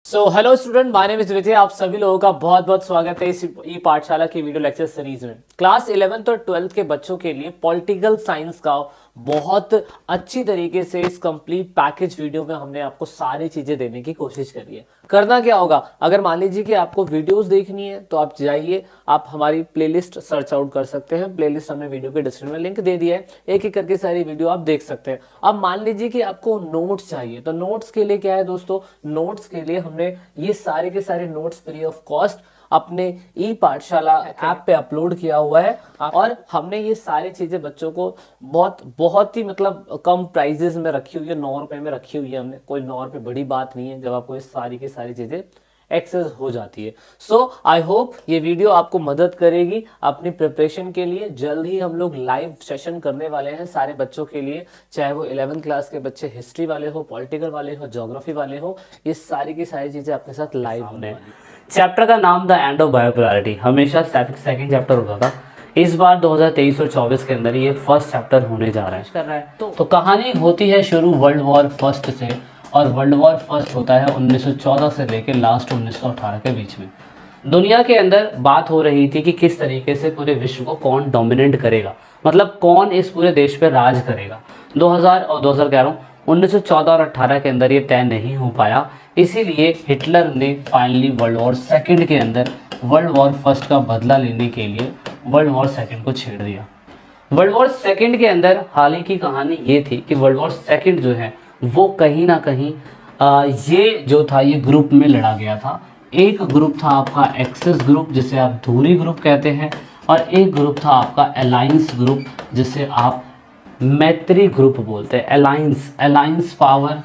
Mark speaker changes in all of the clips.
Speaker 1: Hello student, my name is Vijay. आप सभी लोगों का बहुत बहुत स्वागत है इस ई पाठशाला की वीडियो लेक्चर सीरीज में। क्लास 11th और 12th के बच्चों के लिए पॉलिटिकल साइंस का बहुत अच्छी तरीके से इस कंप्लीट पैकेज वीडियो में हमने आपको सारी चीजें देने की कोशिश करी है। करना क्या होगा, अगर मान लीजिए कि आपको वीडियोस देखनी है तो आप जाइए, आप हमारी प्लेलिस्ट सर्च आउट कर सकते हैं। प्लेलिस्ट हमने वीडियो के डिस्क्रिप्शन में लिंक दे दिया है, एक एक करके सारी वीडियो आप देख सकते हैं। अब मान लीजिए कि आपको नोट्स चाहिए, तो नोट्स के लिए क्या है दोस्तों, नोट्स के लिए हमने ये सारे के सारे नोट्स फ्री ऑफ कॉस्ट अपने ई पाठशाला ऐप पे अपलोड किया हुआ है। और हमने ये सारी चीजें बच्चों को बहुत ही मतलब कम प्राइजेस में रखी हुई है, 9 रुपए में रखी हुई है हमने। कोई 9 रुपए बड़ी बात नहीं है जब आपको ये सारी की सारी चीजें एक्सेस हो जाती है। सो आई होप ये वीडियो आपको मदद करेगी अपनी प्रिपरेशन के लिए। जल्द ही हम लोग लाइव सेशन करने वाले हैं सारे बच्चों के लिए, चाहे वो 11th क्लास के बच्चे हिस्ट्री वाले हो, पॉलिटिकल वाले हो, ज्योग्राफी वाले हो। ये सारी की सारी चीजें आपके साथ लाइव होने। चैप्टर का नाम द एंड ऑफ बायोपोलैरिटी, हमेशा सेकंड चैप्टर होता था। इस बार 2023 और 24 के अंदर ये फर्स्ट चैप्टर होने जा रहा है। तो कहानी होती है शुरू वर्ल्ड वॉर फर्स्ट से, और वर्ल्ड वॉर फर्स्ट होता है 1914 से लेकर लास्ट 1918 के बीच में। दुनिया के अंदर बात हो रही थी कि किस तरीके से पूरे विश्व को कौन डोमिनेट करेगा, मतलब कौन इस पूरे देश पे राज करेगा। 1914 और 18 के अंदर ये तय नहीं हो पाया, इसीलिए हिटलर ने फाइनली वर्ल्ड वॉर सेकंड के अंदर वर्ल्ड वॉर फर्स्ट का बदला लेने के लिए वर्ल्ड वॉर सेकंड को छेड़ दिया। वर्ल्ड वॉर सेकंड के अंदर हाल की कहानी ये थी कि वर्ल्ड वॉर सेकंड जो है वो कहीं ना कहीं ये जो था ये ग्रुप में लड़ा गया था। एक ग्रुप था आपका एक्सेस ग्रुप, जिसे आप धुरी ग्रुप कहते हैं, और एक ग्रुप था आपका अलायंस ग्रुप, जिसे आप मैत्री ग्रुप बोलते हैं। Alliance power.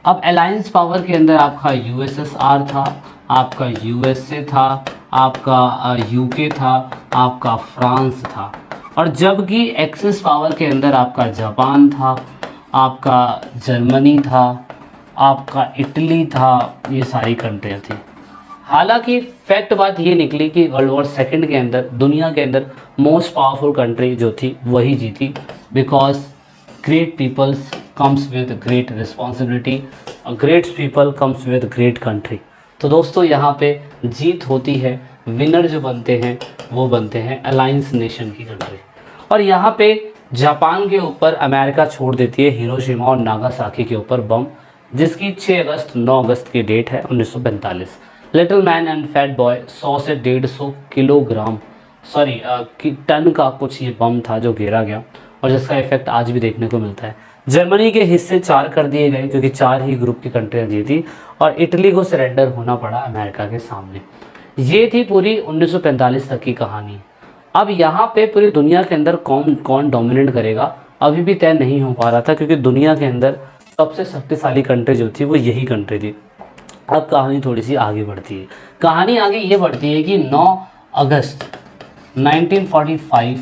Speaker 1: अब अलायंस पावर के अंदर आपका यूएसएसआर था, आपका यूएसए था, आपका यूके था, आपका फ्रांस था। और जबकि एक्सेस पावर के अंदर आपका जापान था, आपका जर्मनी था, आपका इटली था, ये सारी कंट्रियाँ थी। हालांकि फैक्ट बात ये निकली कि वर्ल्ड वॉर सेकंड के अंदर दुनिया के अंदर मोस्ट पावरफुल कंट्री जो थी वही जीती, because great peoples comes with great responsibility, great people comes with great country. तो दोस्तों यहाँ पे जीत होती है, विनर जो बनते हैं वो बनते हैं अलायंस नेशन की कंट्री। और यहाँ पे जापान के ऊपर अमेरिका छोड़ देती है हिरोशिमा और नागासाकी के ऊपर बम, जिसकी 6 अगस्त 9 अगस्त की डेट है 1945। Little man and fat boy 100 से 150 किलोग्राम टन का कुछ ये बम था जो गिरा गया, और जिसका इफेक्ट आज भी देखने को मिलता है। जर्मनी के हिस्से 4 कर दिए गए क्योंकि 4 ही ग्रुप की कंट्रियाँ जीती, और इटली को सरेंडर होना पड़ा अमेरिका के सामने। ये थी पूरी 1945 तक की कहानी। अब यहाँ पे पूरी दुनिया के अंदर कौन कौन डोमिनेट करेगा अभी भी तय नहीं हो पा रहा था, क्योंकि दुनिया के अंदर सबसे शक्तिशाली कंट्री जो थी वो यही कंट्री थी। अब कहानी थोड़ी सी आगे बढ़ती है। कहानी आगे ये बढ़ती है कि 9 अगस्त 1945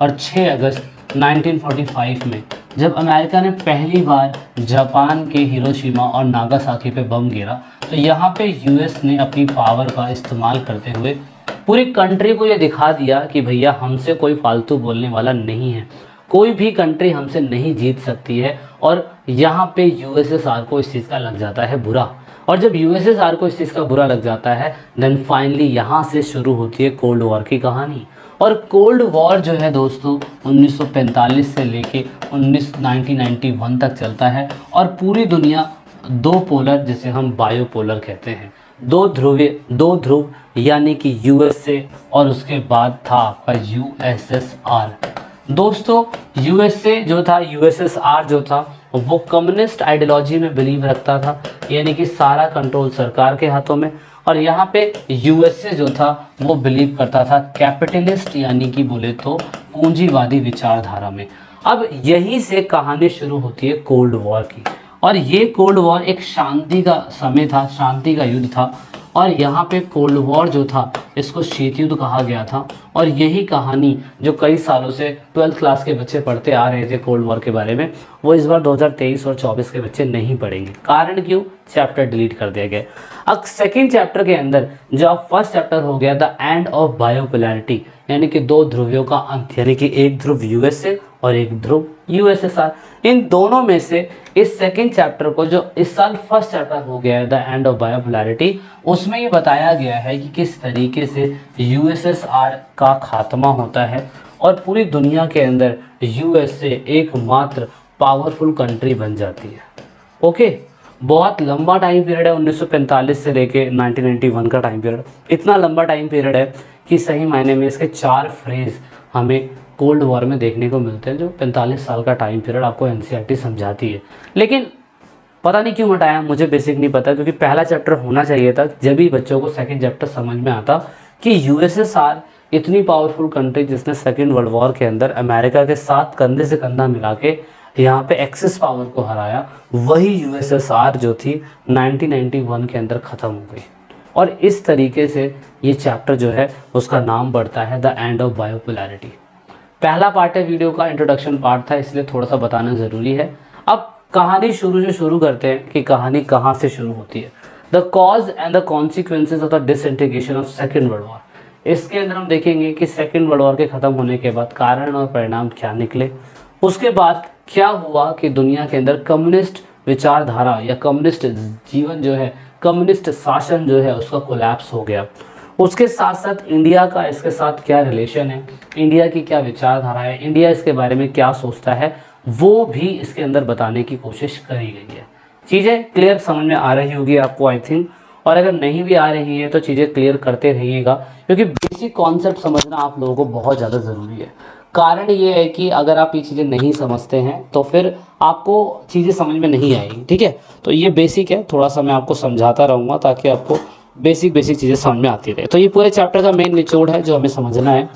Speaker 1: और 6 अगस्त 1945 में जब अमेरिका ने पहली बार जापान के हिरोशिमा और नागासाकी पे बम गिरा, तो यहाँ पे यूएस ने अपनी पावर का इस्तेमाल करते हुए पूरी कंट्री को ये दिखा दिया कि भैया हमसे कोई फालतू बोलने वाला नहीं है, कोई भी कंट्री हमसे नहीं जीत सकती है। और यहाँ पे यूएसएसआर को इस चीज़ का लग जाता है बुरा, और जब यूएसएसआर को इस चीज़ का बुरा लग जाता है देन फाइनली यहाँ से शुरू होती है कोल्ड वॉर की कहानी। और कोल्ड वॉर जो है दोस्तों 1945 से लेके 1991 तक चलता है, और पूरी दुनिया 2 पोलर, जिसे हम बायोपोलर कहते हैं, 2 ध्रुव यानी कि यूएसए, और उसके बाद था आपका यूएसएसआर। दोस्तों यूएसए जो था, यूएसएसआर जो था, वो कम्युनिस्ट आइडियोलॉजी में बिलीव रखता था, यानी कि सारा कंट्रोल सरकार के हाथों में। और यहाँ पे यूएसए जो था वो बिलीव करता था कैपिटलिस्ट, यानी कि बोले तो पूंजीवादी विचारधारा में। अब यहीं से कहानी शुरू होती है कोल्ड वॉर की, और ये कोल्ड वॉर एक शांति का समय था, शांति का युद्ध था। और यहाँ पे कोल्ड वॉर जो था इसको शीत युद्ध कहा गया था। और यही कहानी जो कई सालों से 12th क्लास के बच्चे पढ़ते आ रहे थे कोल्ड वॉर के बारे में, वो इस बार 2023 और 24 के बच्चे नहीं पढ़ेंगे। कारण क्यों? चैप्टर डिलीट कर दिया गया। अब सेकेंड चैप्टर के अंदर जो फर्स्ट चैप्टर हो गया द एंड ऑफ बायोपोलैरिटी, यानी कि 2 ध्रुवियों का अंत, यानी कि एक ध्रुव यूएसए और एक ध्रुव यूएसएसआर। इन दोनों में से इस सेकंड चैप्टर को, जो इस साल फर्स्ट चैप्टर हो गया है द एंड ऑफ बायोपोलैरिटी, उसमें ये बताया गया है कि किस तरीके से यूएसएसआर का खात्मा होता है और पूरी दुनिया के अंदर यूएसए एकमात्र पावरफुल कंट्री बन जाती है। ओके, बहुत लंबा टाइम पीरियड है, 1945 से लेके 1991 का टाइम पीरियड, इतना लंबा टाइम पीरियड है कि सही मायने में इसके 4 फ्रेज हमें कोल्ड वॉर में देखने को मिलते हैं, जो 45 साल का टाइम पीरियड आपको एनसीईआरटी समझाती है। लेकिन पता नहीं क्यों हटाया, मुझे बेसिक नहीं पता, क्योंकि पहला चैप्टर होना चाहिए था, जब भी बच्चों को सेकंड चैप्टर समझ में आता कि यूएसएसआर इतनी पावरफुल कंट्री जिसने सेकेंड वर्ल्ड वॉर के अंदर अमेरिका के साथ कंधे से कंधा मिला के यहाँ पे एक्सिस पावर को हराया, वही यूएसएसआर जो थी 1991 के अंदर ख़त्म हो गई। और इस तरीके से ये चैप्टर जो है उसका नाम बढ़ता है द एंड ऑफ बायोपोलैरिटी। पहला पार्ट है वीडियो का, इंट्रोडक्शन पार्ट था, इसलिए थोड़ा सा बताना ज़रूरी है। अब कहानी शुरू से शुरू करते हैं कि कहानी कहाँ से शुरू होती है। The cause and the consequences of the disintegration of second world war. इसके अंदर हम देखेंगे कि सेकेंड वर्ल्ड वॉर के ख़त्म होने के बाद कारण और परिणाम क्या निकले, उसके बाद क्या हुआ कि दुनिया के अंदर कम्युनिस्ट विचारधारा या कम्युनिस्ट जीवन जो है, कम्युनिस्ट शासन जो है उसका कोलैप्स हो गया। उसके साथ साथ इंडिया का इसके साथ क्या रिलेशन है, इंडिया की क्या विचारधारा है, इंडिया इसके बारे में क्या सोचता है, वो भी इसके अंदर बताने की कोशिश करी गई है। चीज़ें क्लियर समझ में आ रही होगी आपको आई थिंक, और अगर नहीं भी आ रही है तो चीज़ें क्लियर करते रहिएगा, क्योंकि बेसिक कॉन्सेप्ट समझना आप लोगों को बहुत ज़्यादा ज़रूरी है। कारण ये है कि अगर आप ये चीज़ें नहीं समझते हैं तो फिर आपको चीज़ें समझ में नहीं आएगी, ठीक है। तो ये बेसिक है, थोड़ा सा मैं आपको समझाता रहूँगा ताकि आपको बेसिक चीज़ें समझ में आती रहे। तो ये पूरे चैप्टर का मेन निचोड़ है जो हमें समझना है।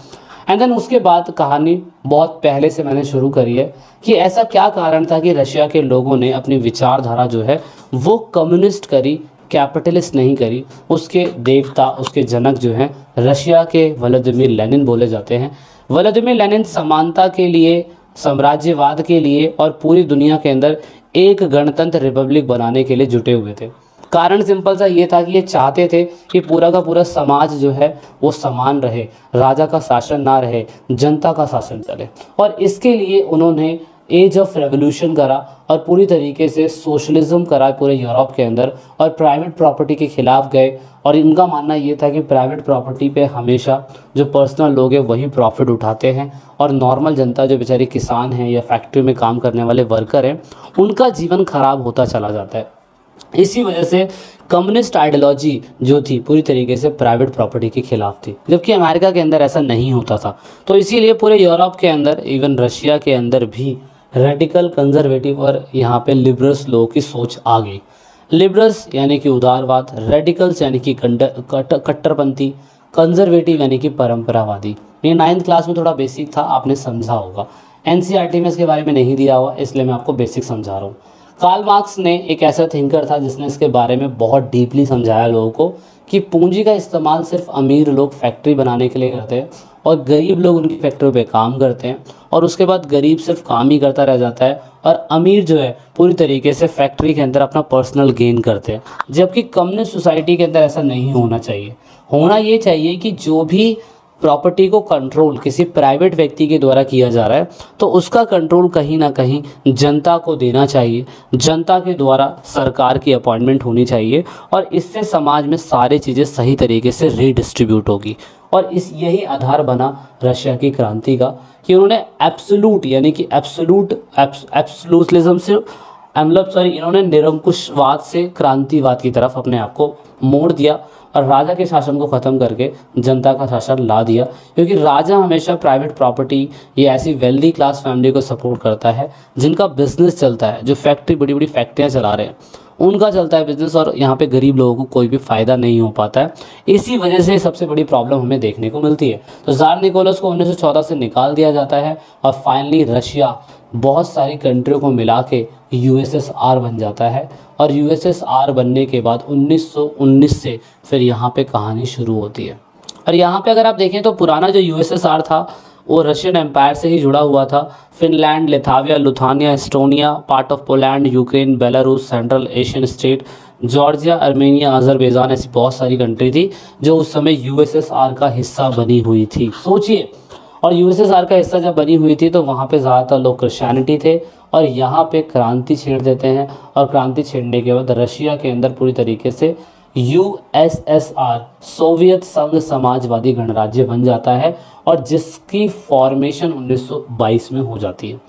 Speaker 1: एंड देन उसके बाद कहानी बहुत पहले से मैंने शुरू करी है कि ऐसा क्या कारण था कि रशिया के लोगों ने अपनी विचारधारा जो है वो कम्युनिस्ट करी, कैपिटलिस्ट नहीं करी। उसके देवता, उसके जनक जो हैं रशिया के व्लादिमीर लेनिन बोले जाते हैं। व्लादिमीर लेनिन समानता के लिए, साम्राज्यवाद के लिए और पूरी दुनिया के अंदर एक गणतंत्र रिपब्लिक बनाने के लिए जुटे हुए थे। कारण सिंपल सा ये था कि ये चाहते थे कि पूरा का पूरा समाज जो है वो समान रहे, राजा का शासन ना रहे, जनता का शासन चले। और इसके लिए उन्होंने एज ऑफ रेवोल्यूशन करा और पूरी तरीके से सोशलिज्म करा पूरे यूरोप के अंदर, और प्राइवेट प्रॉपर्टी के खिलाफ गए। और इनका मानना ये था कि प्राइवेट प्रॉपर्टी पे हमेशा जो पर्सनल लोग हैं वही प्रॉफिट उठाते हैं, और नॉर्मल जनता जो बेचारी किसान हैं या फैक्ट्री में काम करने वाले वर्कर हैं उनका जीवन खराब होता चला जाता है। इसी वजह से कम्युनिस्ट आइडियोलॉजी जो थी पूरी तरीके से प्राइवेट प्रॉपर्टी के खिलाफ थी, जबकि अमेरिका के अंदर ऐसा नहीं होता था। तो इसीलिए पूरे यूरोप के अंदर, इवन रशिया के अंदर भी रेडिकल, कंजर्वेटिव और यहाँ पे लिबरल्स लोगों की सोच आ गई। लिबरल्स यानी कि उदारवाद, रेडिकल्स यानी कि कट्टरपंथी, कंजर्वेटिव यानी कि परंपरावादी। ये 9th क्लास में थोड़ा बेसिक था, आपने समझा होगा। एनसीईआरटी में इसके बारे में नहीं दिया हुआ, इसलिए मैं आपको बेसिक समझा रहा हूँ। कार्ल मार्क्स ने एक ऐसा थिंकर था जिसने इसके बारे में बहुत डीपली समझाया लोगों को कि पूंजी का इस्तेमाल सिर्फ अमीर लोग फैक्ट्री बनाने के लिए करते हैं और गरीब लोग उनकी फैक्ट्री पे काम करते हैं, और उसके बाद गरीब सिर्फ काम ही करता रह जाता है और अमीर जो है पूरी तरीके से फैक्ट्री के अंदर अपना पर्सनल गेन करते हैं। जबकि कम्युनिस्ट सोसाइटी के अंदर ऐसा नहीं होना चाहिए। होना ये चाहिए कि जो भी प्रॉपर्टी को कंट्रोल किसी प्राइवेट व्यक्ति के द्वारा किया जा रहा है तो उसका कंट्रोल कहीं ना कहीं जनता को देना चाहिए, जनता के द्वारा सरकार की अपॉइंटमेंट होनी चाहिए, और इससे समाज में सारी चीज़ें सही तरीके से रीडिस्ट्रीब्यूट होगी। और यही आधार बना रशिया की क्रांति का कि उन्होंने एब्सोलूट यानी कि एब्सोल्यूटलिज्म से इन्होंने निरंकुशवाद से क्रांतिवाद की तरफ अपने आप को मोड़ दिया और राजा के शासन को ख़त्म करके जनता का शासन ला दिया। क्योंकि राजा हमेशा प्राइवेट प्रॉपर्टी या ऐसी वेल्दी क्लास फैमिली को सपोर्ट करता है जिनका बिजनेस चलता है, जो फैक्ट्री, बड़ी बड़ी फैक्ट्रियाँ चला रहे हैं उनका चलता है बिजनेस, और यहाँ पे गरीब लोगों को कोई भी फ़ायदा नहीं हो पाता है। इसी वजह से सबसे बड़ी प्रॉब्लम हमें देखने को मिलती है। तो ज़ार निकोलस को 1914 से निकाल दिया जाता है और फाइनली रशिया बहुत सारी कंट्रियों को मिला के यूएसएसआर बन जाता है। और यूएसएसआर बनने के बाद 1919 से फिर यहाँ पे कहानी शुरू होती है। और यहाँ पे अगर आप देखें तो पुराना जो यूएसएसआर था वो रशियन एम्पायर से ही जुड़ा हुआ था। Finland, Latvia, Lithuania, Estonia, part of Poland, Ukraine, Belarus, central Asian state, Georgia, Armenia, Azerbaijan, ऐसी बहुत सारी कंट्री थी जो उस समय यूएसएसआर का हिस्सा बनी हुई थी। सोचिए और यूएसएसआर का हिस्सा जब बनी हुई थी तो वहाँ पे ज़्यादातर लोग क्रिश्चियनिटी थे, और यहाँ पे क्रांति छेड़ देते हैं, और क्रांति छेड़ने के बाद रशिया के अंदर पूरी तरीके से यूएसएसआर सोवियत संघ समाजवादी गणराज्य बन जाता है, और जिसकी फॉर्मेशन 1922 में हो जाती है।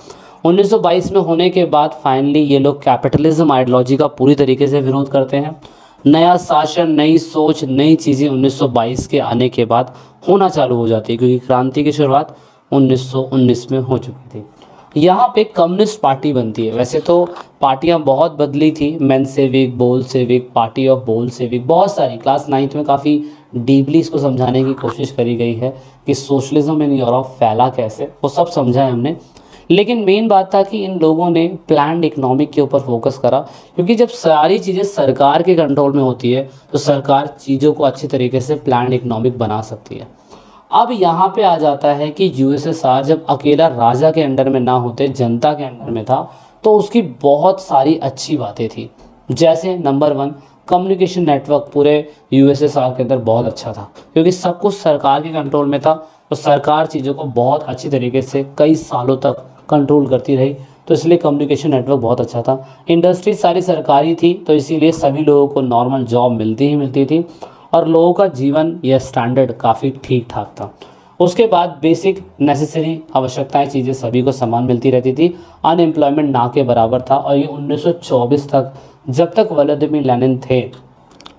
Speaker 1: 1922 में होने के बाद फाइनली ये लोग कैपिटलिज्म आइडियोलॉजी का पूरी तरीके से विरोध करते हैं। नया शासन, नई सोच, नई चीज़ें 1922 के आने के बाद होना चालू हो जाती है, क्योंकि क्रांति की शुरुआत 1919 में हो चुकी थी। यहाँ पे कम्युनिस्ट पार्टी बनती है। वैसे तो पार्टियाँ बहुत बदली थी, मेंसेविक, बोल्शेविक, पार्टी ऑफ बोल्शेविक, बहुत सारी। क्लास 9th में काफ़ी डीपली इसको समझाने की कोशिश करी गई है कि सोशलिज्म इन यूरोप फैला कैसे, वो सब समझा है हमने। लेकिन मेन बात था कि इन लोगों ने प्लान्ड इकोनॉमिक के ऊपर फोकस करा, क्योंकि जब सारी चीज़ें सरकार के कंट्रोल में होती है तो सरकार चीज़ों को अच्छी तरीके से प्लान्ड इकोनॉमिक बना सकती है। अब यहाँ पे आ जाता है कि यूएसएसआर जब अकेला राजा के अंडर में ना होते, जनता के अंडर में था, तो उसकी बहुत सारी अच्छी बातें थी। जैसे नंबर 1, कम्युनिकेशन नेटवर्क पूरे यूएसएसआर के अंदर बहुत अच्छा था, क्योंकि सब कुछ सरकार के कंट्रोल में था, तो सरकार चीज़ों को बहुत अच्छी तरीके से कई सालों तक कंट्रोल करती रही, तो इसलिए कम्युनिकेशन नेटवर्क बहुत अच्छा था। इंडस्ट्री सारी सरकारी थी, तो इसीलिए सभी लोगों को नॉर्मल जॉब मिलती ही मिलती थी, और लोगों का जीवन या स्टैंडर्ड काफ़ी ठीक ठाक था। उसके बाद बेसिक नेसेसरी आवश्यकताएं, चीज़ें सभी को समान मिलती रहती थी। अनएम्प्लॉयमेंट ना के बराबर था, और ये 1924 तक, जब तक व्लादिमीर लेनिन थे,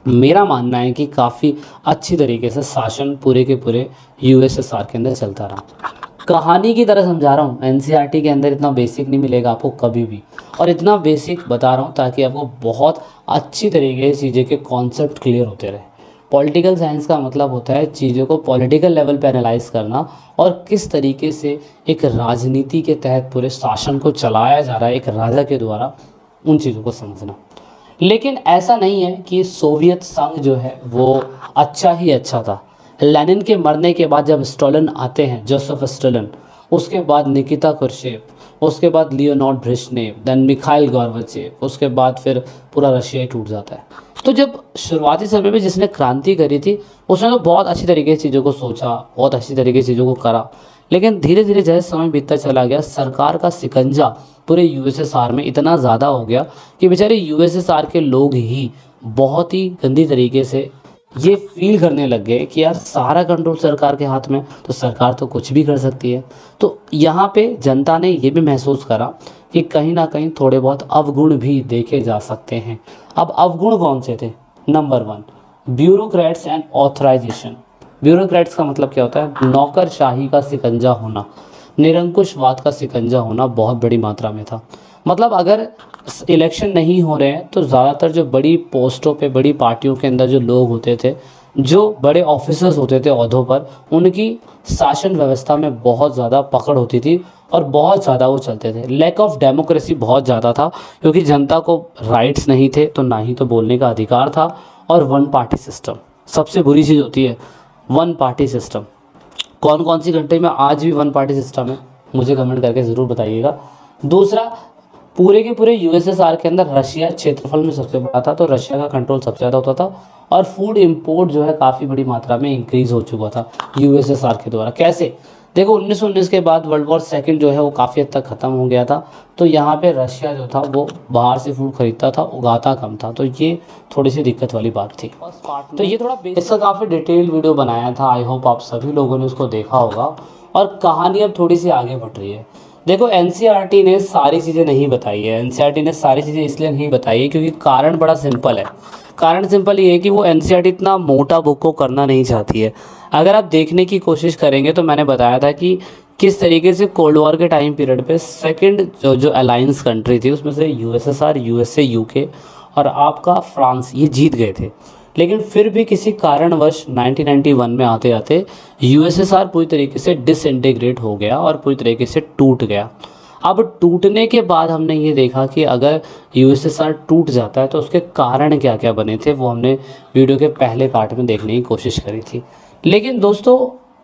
Speaker 1: मेरा मानना है कि काफ़ी अच्छी तरीके से शासन पूरे के पूरे यूएसएसआर के अंदर चलता रहा। कहानी की तरह समझा रहा हूँ, एनसीईआरटी के अंदर इतना बेसिक नहीं मिलेगा आपको कभी भी, और इतना बेसिक बता रहा हूँ ताकि आपको बहुत अच्छी तरीके से चीज़ें के कॉन्सेप्ट क्लियर होते रहे। पॉलिटिकल साइंस का मतलब होता है चीज़ों को पॉलिटिकल लेवल पे एनालाइज करना, और किस तरीके से एक राजनीति के तहत पूरे शासन को चलाया जा रहा है एक राजा के द्वारा, उन चीज़ों को समझना। लेकिन ऐसा नहीं है कि सोवियत संघ जो है वो अच्छा ही अच्छा था। लेनिन के मरने के बाद जब स्टालिन आते हैं, जोसेफ स्टालिन, उसके बाद निकिता क्रुश्चेव, उसके बाद Leonard Brezhnev, then Mikhail Gorbachev, उसके बाद फिर पूरा रशिया ही टूट जाता है। तो जब शुरुआती समय में जिसने क्रांति करी थी, उसने तो बहुत अच्छी तरीके से चीज़ों को सोचा, बहुत अच्छी तरीके से चीज़ों को करा, लेकिन धीरे धीरे जैसे समय बीतता चला गया, सरकार का शिकंजा पूरे यूएसएसआर में इतना ज़्यादा हो गया कि बेचारे यूएसएसआर के लोग ही बहुत ही गंदी तरीके से ये फील करने लग गए कि यार सारा कंट्रोल सरकार के हाथ में, तो सरकार तो कुछ भी कर सकती है। तो यहाँ पे जनता ने ये भी महसूस करा कि कहीं ना कहीं थोड़े बहुत अवगुण भी देखे जा सकते हैं। अब अवगुण कौन से थे? नंबर 1, ब्यूरोक्रेट्स एंड ऑथराइजेशन। ब्यूरोक्रेट्स का मतलब क्या होता है? नौकरशाही का शिकंजा होना, निरंकुशवाद का शिकंजा होना बहुत बड़ी मात्रा में था। मतलब अगर इलेक्शन नहीं हो रहे हैं तो ज़्यादातर जो बड़ी पोस्टों पे, बड़ी पार्टियों के अंदर जो लोग होते थे, जो बड़े ऑफिसर्स होते थे ओहदों पर, उनकी शासन व्यवस्था में बहुत ज़्यादा पकड़ होती थी और बहुत ज़्यादा वो चलते थे। लैक ऑफ डेमोक्रेसी बहुत ज़्यादा था, क्योंकि जनता को राइट्स नहीं थे, तो ना ही तो बोलने का अधिकार था। और वन पार्टी सिस्टम सबसे बुरी चीज़ होती है, वन पार्टी सिस्टम। कौन कौन सी कंट्री में आज भी वन पार्टी सिस्टम है, मुझे कमेंट करके ज़रूर बताइएगा। दूसरा, पूरे के पूरे यूएसएसआर के अंदर रशिया क्षेत्रफल में सबसे बड़ा था, तो रशिया का कंट्रोल सबसे ज़्यादा होता था, और फूड इंपोर्ट जो है काफ़ी बड़ी मात्रा में इंक्रीज़ हो चुका था यूएसएसआर के द्वारा। कैसे? देखो 1919 के बाद वर्ल्ड वॉर सेकंड जो है वो काफ़ी हद तक ख़त्म हो गया था, तो यहाँ पे रशिया जो था वो बाहर से फूड खरीदता था, उगाता कम था, तो ये थोड़ी सी दिक्कत वाली बात थी। तो ये थोड़ा इसका काफ़ी डिटेल्ड वीडियो बनाया था, आई होप आप सभी लोगों ने उसको देखा होगा। और कहानी अब थोड़ी सी आगे बढ़ रही है। देखो एनसीईआरटी ने सारी चीज़ें नहीं बताई है, एनसीईआरटी ने सारी चीज़ें इसलिए नहीं बताई है क्योंकि कारण बड़ा सिंपल है। कारण सिंपल ये है कि वो एनसीईआरटी इतना मोटा बुक को करना नहीं चाहती है। अगर आप देखने की कोशिश करेंगे तो मैंने बताया था कि किस तरीके से कोल्ड वॉर के टाइम पीरियड पे सेकंड जो अलायंस कंट्री थी उसमें से यूएसएसआर, यूएसए, यूके और आपका फ्रांस, ये जीत गए थे। लेकिन फिर भी किसी कारणवश 1991 में आते आते यूएसएसआर पूरी तरीके से डिसइंटीग्रेट हो गया और पूरी तरीके से टूट गया। अब टूटने के बाद हमने ये देखा कि अगर यूएसएसआर टूट जाता है तो उसके कारण क्या क्या बने थे, वो हमने वीडियो के पहले पार्ट में देखने की कोशिश करी थी। लेकिन दोस्तों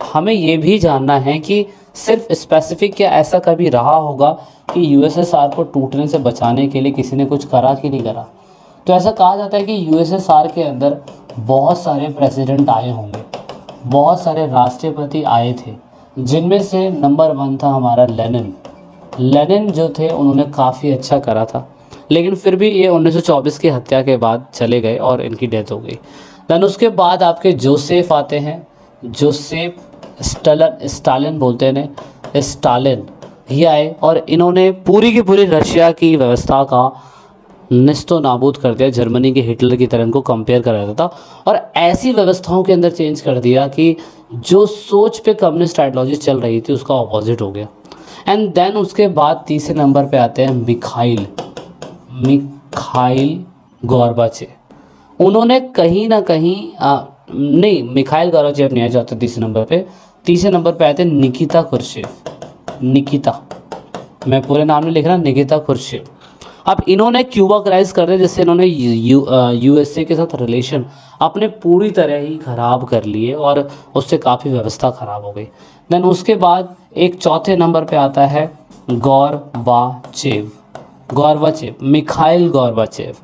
Speaker 1: हमें ये भी जानना है कि सिर्फ स्पेसिफिक क्या ऐसा कभी रहा होगा कि यूएसएसआर को टूटने से बचाने के लिए किसी ने कुछ करा कि नहीं करा। तो ऐसा कहा जाता है कि यूएसएसआर के अंदर बहुत सारे प्रेसिडेंट आए होंगे, बहुत सारे राष्ट्रपति आए थे, जिनमें से नंबर 1 था हमारा लेनिन। लेनिन जो थे उन्होंने काफ़ी अच्छा करा था, लेकिन फिर भी ये 1924 की हत्या के बाद चले गए और इनकी डेथ हो गई। देन उसके बाद आपके जोसेफ आते हैं, जोसेफ स्टालिन बोलते हैं इन्हें, स्टालिन। ये आए और इन्होंने पूरी की पूरी रशिया की व्यवस्था का निस्तो नाबूद कर दिया। जर्मनी के हिटलर की तरह इनको कंपेयर करा जाता था और ऐसी व्यवस्थाओं के अंदर चेंज कर दिया कि जो सोच पे कम्युनिस्ट आइडियोलॉजी चल रही थी उसका ऑपोजिट हो गया। एंड देन उसके बाद तीसरे नंबर पे आते हैं मिखाइल गोर्बाचेव। उन्होंने कहीं ना कहीं नहीं, मिखाइल गोर्बाचेव नहीं आ जाते तीसरे नंबर पे। तीसरे नंबर पे आते हैं निकिता क्रुश्चेव। निकिता, मैं पूरे नाम नहीं लिख रहा, निकिता क्रुश्चेव। अब इन्होंने क्यूबा क्राइसिस कर दिया, जिससे इन्होंने यूएसए के साथ रिलेशन अपने पूरी तरह ही ख़राब कर लिए और उससे काफ़ी व्यवस्था ख़राब हो गई। देन उसके बाद एक चौथे नंबर पे आता है गोर्बाचेव, मिखाइल गोर्बाचेव।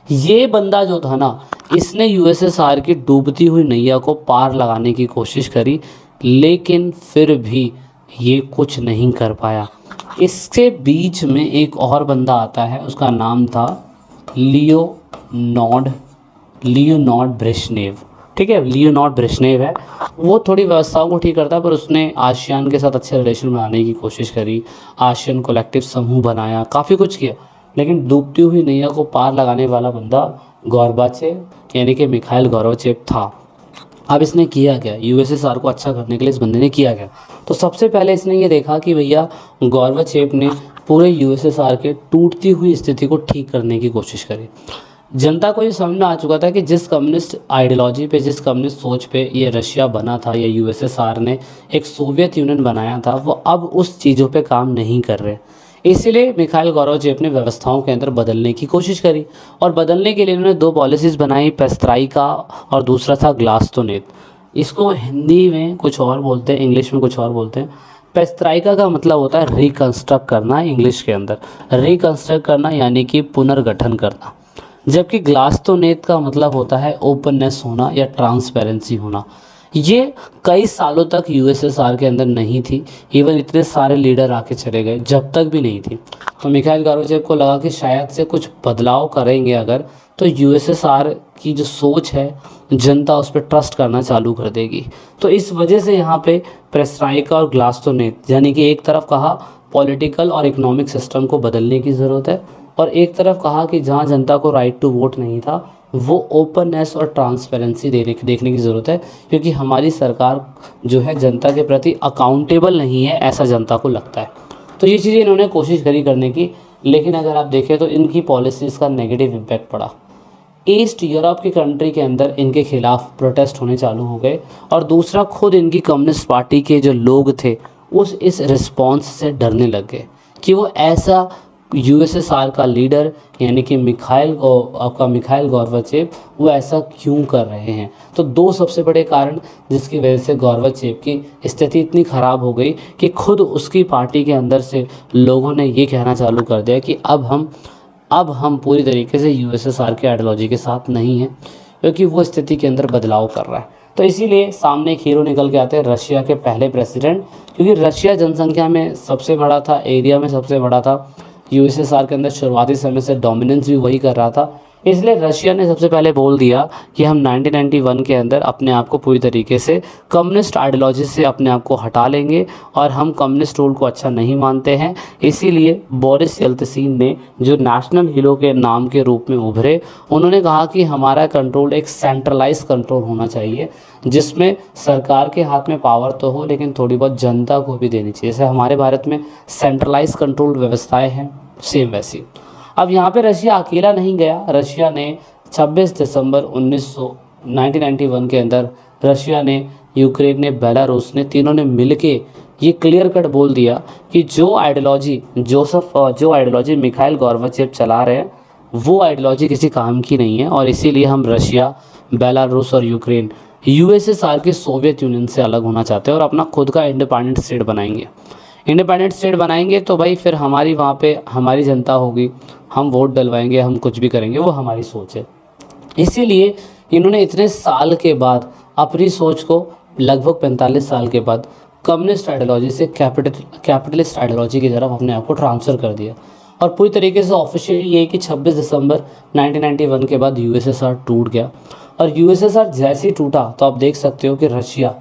Speaker 1: ये बंदा जो था ना, इसने यूएसएसआर की डूबती हुई नैया को पार लगाने की कोशिश करी, लेकिन फिर भी ये कुछ नहीं कर पाया। इसके बीच में एक और बंदा आता है, उसका नाम था लियोनॉर्ड ब्रेशनेव। ठीक है, लियोनॉर्ड ब्रेशनेव है। वो थोड़ी व्यवस्थाओं को ठीक करता है, पर उसने आसियान के साथ अच्छे रिलेशन बनाने की कोशिश करी, आसियान कलेक्टिव समूह बनाया, काफ़ी कुछ किया, लेकिन डूबती हुई नैया को पार लगाने वाला बंदा गोर्बाचेव यानी कि मिखाइल गोर्बाचेव था। अब इसने किया क्या, यूएसएसआर को अच्छा करने के लिए इस बंदे ने किया क्या? तो सबसे पहले इसने ये देखा कि भैया गोर्बाचेव ने पूरे यूएसएसआर के टूटती हुई स्थिति को ठीक करने की कोशिश करी। जनता को ये समझ में आ चुका था कि जिस कम्युनिस्ट आइडियोलॉजी पे, जिस कम्युनिस्ट सोच पे ये रशिया बना था या यूएसएसआर ने एक सोवियत यूनियन बनाया था, वो अब उस चीज़ों पे काम नहीं कर रहे। इसीलिए मिखाइल गोर्बाचेव ने व्यवस्थाओं के अंदर बदलने की कोशिश करी और बदलने के लिए उन्होंने 2 पॉलिसीज़ बनाई, पेस्ट्राइका और दूसरा था ग्लास्तोनेत। इसको हिंदी में कुछ और बोलते हैं, इंग्लिश में कुछ और बोलते हैं। पेस्ट्राइका का मतलब होता है रिकंस्ट्रक्ट करना, इंग्लिश के अंदर रिकंस्ट्रक्ट करना यानी कि पुनर्गठन करना, जबकि ग्लास्तोनेत का मतलब होता है ओपननेस होना या ट्रांसपेरेंसी होना। ये कई सालों तक यूएसएसआर के अंदर नहीं थी, इवन इतने सारे लीडर आके चले गए, जब तक भी नहीं थी। तो मिखाइल गोर्बाचेव को लगा कि शायद से कुछ बदलाव करेंगे अगर, तो यूएसएसआर की जो सोच है जनता उस पर ट्रस्ट करना चालू कर देगी। तो इस वजह से यहाँ पे पेरेस्ट्राइका और ग्लास्तोनेत यानी कि एक तरफ कहा पॉलिटिकल और इकोनॉमिक सिस्टम को बदलने की ज़रूरत है, और एक तरफ कहा कि जहाँ जनता को राइट टू वोट नहीं था वो ओपननेस और ट्रांसपेरेंसी देखने की ज़रूरत है, क्योंकि हमारी सरकार जो है जनता के प्रति अकाउंटेबल नहीं है, ऐसा जनता को लगता है। तो ये चीज़ें इन्होंने कोशिश करी करने की, लेकिन अगर आप देखें तो इनकी पॉलिसीज़ का नेगेटिव इम्पैक्ट पड़ा। ईस्ट यूरोप की कंट्री के अंदर इनके खिलाफ प्रोटेस्ट होने चालू हो गए, और दूसरा खुद इनकी कम्युनिस्ट पार्टी के जो लोग थे इस रिस्पॉन्स से डरने लग गए कि वो ऐसा यूएसएसआर का लीडर यानी कि मिखाइल गोर्बाचेव वो ऐसा क्यों कर रहे हैं। तो 2 सबसे बड़े कारण जिसकी वजह से गोर्बाचेव की स्थिति इतनी ख़राब हो गई कि खुद उसकी पार्टी के अंदर से लोगों ने ये कहना चालू कर दिया कि अब हम पूरी तरीके से यूएसएसआर के आइडियोलॉजी के साथ नहीं हैं, क्योंकि वो स्थिति के अंदर बदलाव कर रहा है। तो इसीलिए सामने एक हीरो निकल के आते हैं, रशिया के पहले प्रेसिडेंट, क्योंकि रशिया जनसंख्या में सबसे बड़ा था, एरिया में सबसे बड़ा था, यूएसएसआर के अंदर शुरुआती समय से डोमिनेंस भी वही कर रहा था। इसलिए रशिया ने सबसे पहले बोल दिया कि हम 1991 के अंदर अपने आप को पूरी तरीके से कम्युनिस्ट आइडियोलॉजी से अपने आप को हटा लेंगे और हम कम्युनिस्ट रूल को अच्छा नहीं मानते हैं। इसीलिए बोरिस येल्त्सिन ने, जो नेशनल हीरो के नाम के रूप में उभरे, उन्होंने कहा कि हमारा कंट्रोल एक सेंट्रलाइज कंट्रोल होना चाहिए, जिसमें सरकार के हाथ में पावर तो हो लेकिन थोड़ी बहुत जनता को भी देनी चाहिए। जैसे हमारे भारत में सेंट्रलाइज कंट्रोल व्यवस्थाएँ हैं, सेम वैसी। अब यहाँ पे रशिया अकेला नहीं गया। रशिया ने 26 दिसंबर 1991 के अंदर रशिया ने, यूक्रेन ने, बेलारूस ने, तीनों ने मिलके ये क्लियर कट बोल दिया कि जो आइडियोलॉजी मिखाइल गोर्बाचेव चला रहे हैं वो आइडियोलॉजी किसी काम की नहीं है, और इसीलिए हम रशिया, बेलारूस और यूक्रेन यूएसएसआर के सोवियत यूनियन से अलग होना चाहते हैं और अपना खुद का इंडिपेंडेंट स्टेट बनाएंगे। इंडिपेंडेंट स्टेट बनाएंगे तो भाई फिर हमारी वहाँ पे हमारी जनता होगी, हम वोट डलवाएंगे, हम कुछ भी करेंगे, वो हमारी सोच है। इसीलिए इन्होंने इतने साल के बाद अपनी सोच को लगभग 45 साल के बाद कम्युनिस्ट आइडियोलॉजी से कैपिटलिस्ट आइडियोलॉजी की तरफ अपने आप को ट्रांसफ़र कर दिया। और पूरी तरीके से ऑफिशियली ये कि 26 दिसंबर 1991 के बाद यूएसएसआर टूट गया। और यूएसएसआर जैसे ही टूटा तो आप देख सकते हो कि रशिया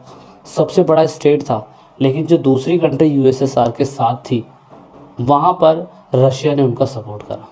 Speaker 1: सबसे बड़ा स्टेट था, लेकिन जो दूसरी कंट्री यूएसएसआर के साथ थी वहाँ पर रशिया ने उनका सपोर्ट करा।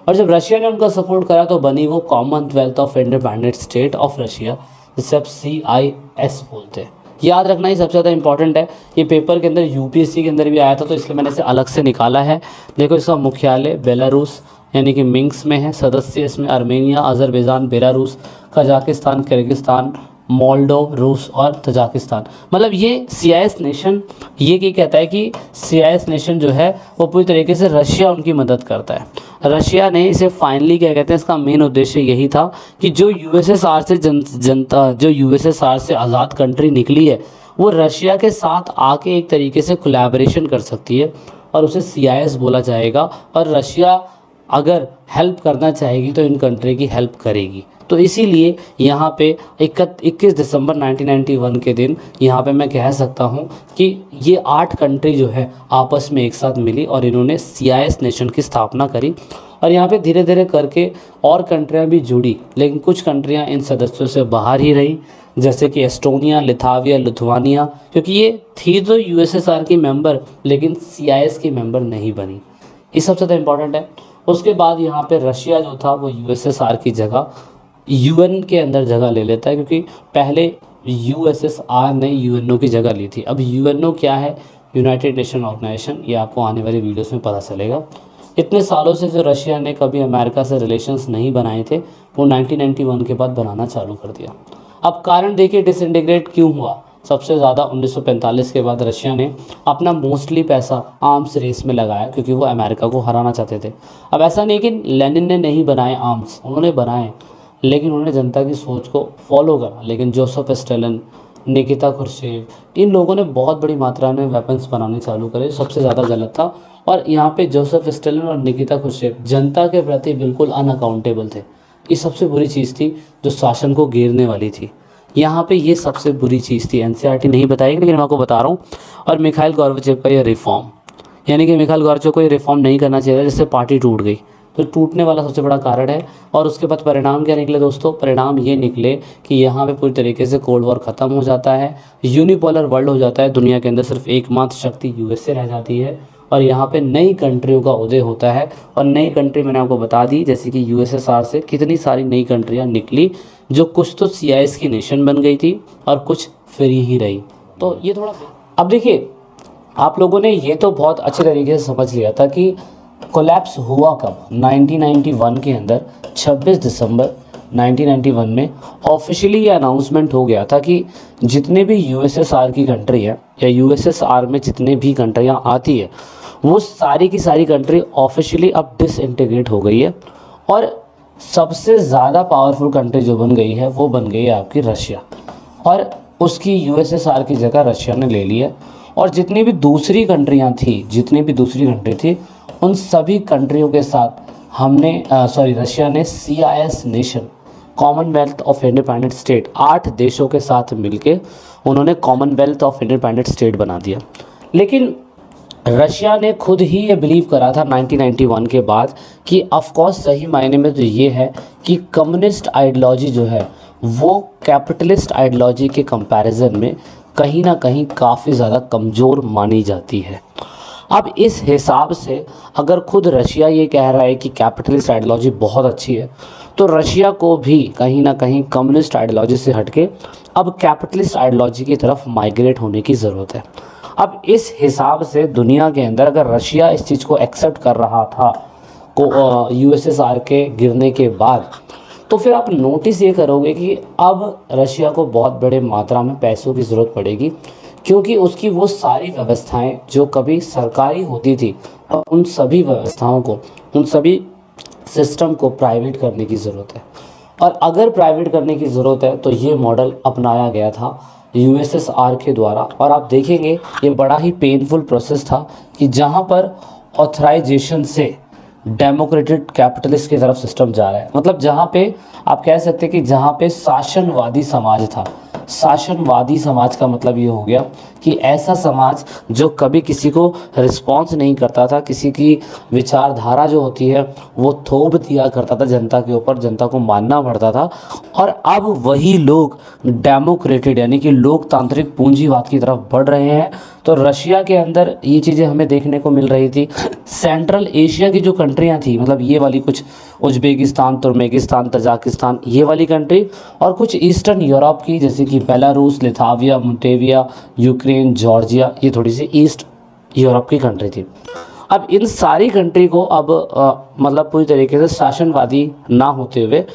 Speaker 1: और जब रशिया ने उनका सपोर्ट करा तो बनी वो Commonwealth of independent state of Russia, जिसे आप CIS बोलते हैं। याद रखना ही सबसे ज़्यादा इंपॉर्टेंट है। ये पेपर के अंदर यूपीएससी के अंदर भी आया था, तो इसलिए मैंने इसे अलग से निकाला है। देखो, इसका मुख्यालय बेलारूस यानी कि मिंस्क में है। सदस्य इसमें Armenia, Azerbaijan, Belarus, Kazakhstan, Kyrgyzstan, Moldova, रूस और तजाकिस्तान। मतलब ये CIS नेशन ये कहता है कि CIS नेशन जो है वो पूरी तरीके से रशिया उनकी मदद करता है। रशिया ने इसे फाइनली क्या कहते हैं, इसका मेन उद्देश्य यही था कि जो यूएसएसआर से जनता जो यूएसएसआर से आज़ाद कंट्री निकली है वो रशिया के साथ आके एक तरीके से कोलैबोरेशन कर सकती है और उसे CIS बोला जाएगा। और रशिया अगर हेल्प करना चाहेगी तो इन कंट्री की हेल्प करेगी। तो इसीलिए यहाँ पे 21 दिसंबर 1991 के दिन यहाँ पे मैं कह सकता हूँ कि ये 8 कंट्री जो है आपस में एक साथ मिली और इन्होंने CIS नेशन की स्थापना करी। और यहाँ पे धीरे धीरे करके और कंट्रियाँ भी जुड़ी, लेकिन कुछ कंट्रियाँ इन सदस्यों से बाहर ही रही, जैसे कि एस्टोनिया, लिथुआनिया, लिथुआनिया, क्योंकि ये थी तो यूएसएसआर की मेंबर लेकिन CIS की मेंबर नहीं बनी। ये सबसे ज़्यादा इम्पॉर्टेंट है। उसके बाद यहाँ पे रशिया जो था वो यूएसएसआर की जगह UN के अंदर जगह ले लेता है, क्योंकि पहले USSR ने UNO की जगह ली थी। अब UNO क्या है, यूनाइटेड नेशन ऑर्गेनाइजेशन, ये आपको आने वाली वीडियोस में पता चलेगा। इतने सालों से जो रशिया ने कभी अमेरिका से रिलेशंस नहीं बनाए थे वो 1991 के बाद बनाना चालू कर दिया। अब कारण देखिए डिसइंटीग्रेट क्यों हुआ। सबसे ज़्यादा 1945 के बाद रशिया ने अपना मोस्टली पैसा आर्म्स रेस में लगाया, क्योंकि वो अमेरिका को हराना चाहते थे। अब ऐसा नहीं कि लेनिन ने नहीं बनाए आर्म्स, उन्होंने बनाए, लेकिन उन्होंने जनता की सोच को फॉलो करा। लेकिन जोसेफ स्टालिन, निकिता खुर्शेव, इन लोगों ने बहुत बड़ी मात्रा में वेपन्स बनाने चालू करे, सबसे ज़्यादा गलत था। और यहाँ पे जोसेफ स्टालिन और निकिता खुर्शेव जनता के प्रति बिल्कुल अनअकाउंटेबल थे। ये सबसे बुरी चीज़ थी जो शासन को घेरने वाली थी। यहाँ पे ये सबसे बुरी चीज़ थी। NCERT नहीं बताएगी, लेकिन मैं आपको बता रहा हूँ। और मिखाइल गोर्बाचेव का ये रिफॉर्म, यानी कि मिखाइल गोर्बाचेव को ये रिफॉर्म नहीं करना चाहिए, जिससे पार्टी टूट गई। तो टूटने वाला सबसे बड़ा कारण है। और उसके बाद परिणाम क्या निकले दोस्तों, परिणाम ये निकले कि यहाँ पे पूरी तरीके से कोल्ड वॉर ख़त्म हो जाता है, यूनिपोलर वर्ल्ड हो जाता है, दुनिया के अंदर सिर्फ एकमात्र शक्ति USA रह जाती है। और यहाँ पे नई कंट्रियों का उदय होता है। और नई कंट्री मैंने आपको बता दी, जैसे कि USSR से कितनी सारी नई कंट्रियाँ निकली, जो कुछ तो CIS की नेशन बन गई थी और कुछ फ्री ही रही। तो ये थोड़ा, अब देखिए आप लोगों ने ये तो बहुत अच्छे तरीके से समझ लिया था कि कोलैप्स हुआ कब। 1991 के अंदर 26 दिसंबर 1991 में ऑफिशियली ये अनाउंसमेंट हो गया था कि जितने भी USSR की कंट्री है या USSR में जितने भी कंट्रियाँ आती है वो सारी की सारी कंट्री ऑफिशियली अब डिसइंटीग्रेट हो गई है। और सबसे ज़्यादा पावरफुल कंट्री जो बन गई है वो बन गई है आपकी रशिया, और उसकी USSR की जगह रशिया ने ले ली है। और जितनी भी दूसरी कंट्रियाँ थी उन सभी कंट्रियों के साथ रशिया ने CIS nation, Commonwealth of independent state, 8 देशों के साथ मिलके उन्होंने कॉमनवेल्थ ऑफ इंडिपेंडेंट स्टेट बना दिया। लेकिन रशिया ने खुद ही ये बिलीव करा था 1991 के बाद कि ऑफकोर्स सही मायने में तो ये है कि कम्युनिस्ट आइडियोलॉजी जो है वो कैपिटलिस्ट आइडियोलॉजी के कंपैरिजन में कहीं ना कहीं काफ़ी ज़्यादा कमज़ोर मानी जाती है। अब इस हिसाब से अगर खुद रशिया ये कह रहा है कि कैपिटलिस्ट आइडियोलॉजी बहुत अच्छी है, तो रशिया को भी कहीं ना कहीं कम्युनिस्ट आइडियोलॉजी से हटके अब कैपिटलिस्ट आइडियोलॉजी की तरफ माइग्रेट होने की ज़रूरत है। अब इस हिसाब से दुनिया के अंदर अगर रशिया इस चीज़ को एक्सेप्ट कर रहा था USSR के गिरने के बाद, तो फिर आप नोटिस ये करोगे कि अब रशिया को बहुत बड़े मात्रा में पैसों की ज़रूरत पड़ेगी, क्योंकि उसकी वो सारी व्यवस्थाएं जो कभी सरकारी होती थी और उन सभी व्यवस्थाओं को, उन सभी सिस्टम को प्राइवेट करने की ज़रूरत है। और अगर प्राइवेट करने की ज़रूरत है तो ये मॉडल अपनाया गया था USSR के द्वारा। और आप देखेंगे ये बड़ा ही पेनफुल प्रोसेस था कि जहाँ पर ऑथराइजेशन से डेमोक्रेटिक कैपिटलिस्ट की तरफ सिस्टम जा रहा है। मतलब जहाँ पे आप कह सकते हैं कि जहाँ पे शासनवादी समाज था, शासनवादी समाज का मतलब ये हो गया कि ऐसा समाज जो कभी किसी को रिस्पॉन्स नहीं करता था, किसी की विचारधारा जो होती है वो थोप दिया करता था जनता के ऊपर, जनता को मानना पड़ता था। और अब वही लोग डेमोक्रेटेड यानी कि लोकतांत्रिक पूंजीवाद की तरफ बढ़ रहे हैं। तो रशिया के अंदर ये चीज़ें हमें देखने को मिल रही थी। सेंट्रल एशिया की जो कंट्रियां थी, मतलब ये वाली कुछ उज्बेकिस्तान, तुर्कमेनिस्तान, तजाकिस्तान, ये वाली कंट्री, और कुछ ईस्टर्न यूरोप की जैसे कि बेलारूस, लिथाविया, मोल्डोविया, यूक्रेन, जॉर्जिया, ये थोड़ी सी ईस्ट यूरोप की कंट्री थी। अब इन सारी कंट्री को अब मतलब पूरी तरीके से शासनवादी ना होते हुए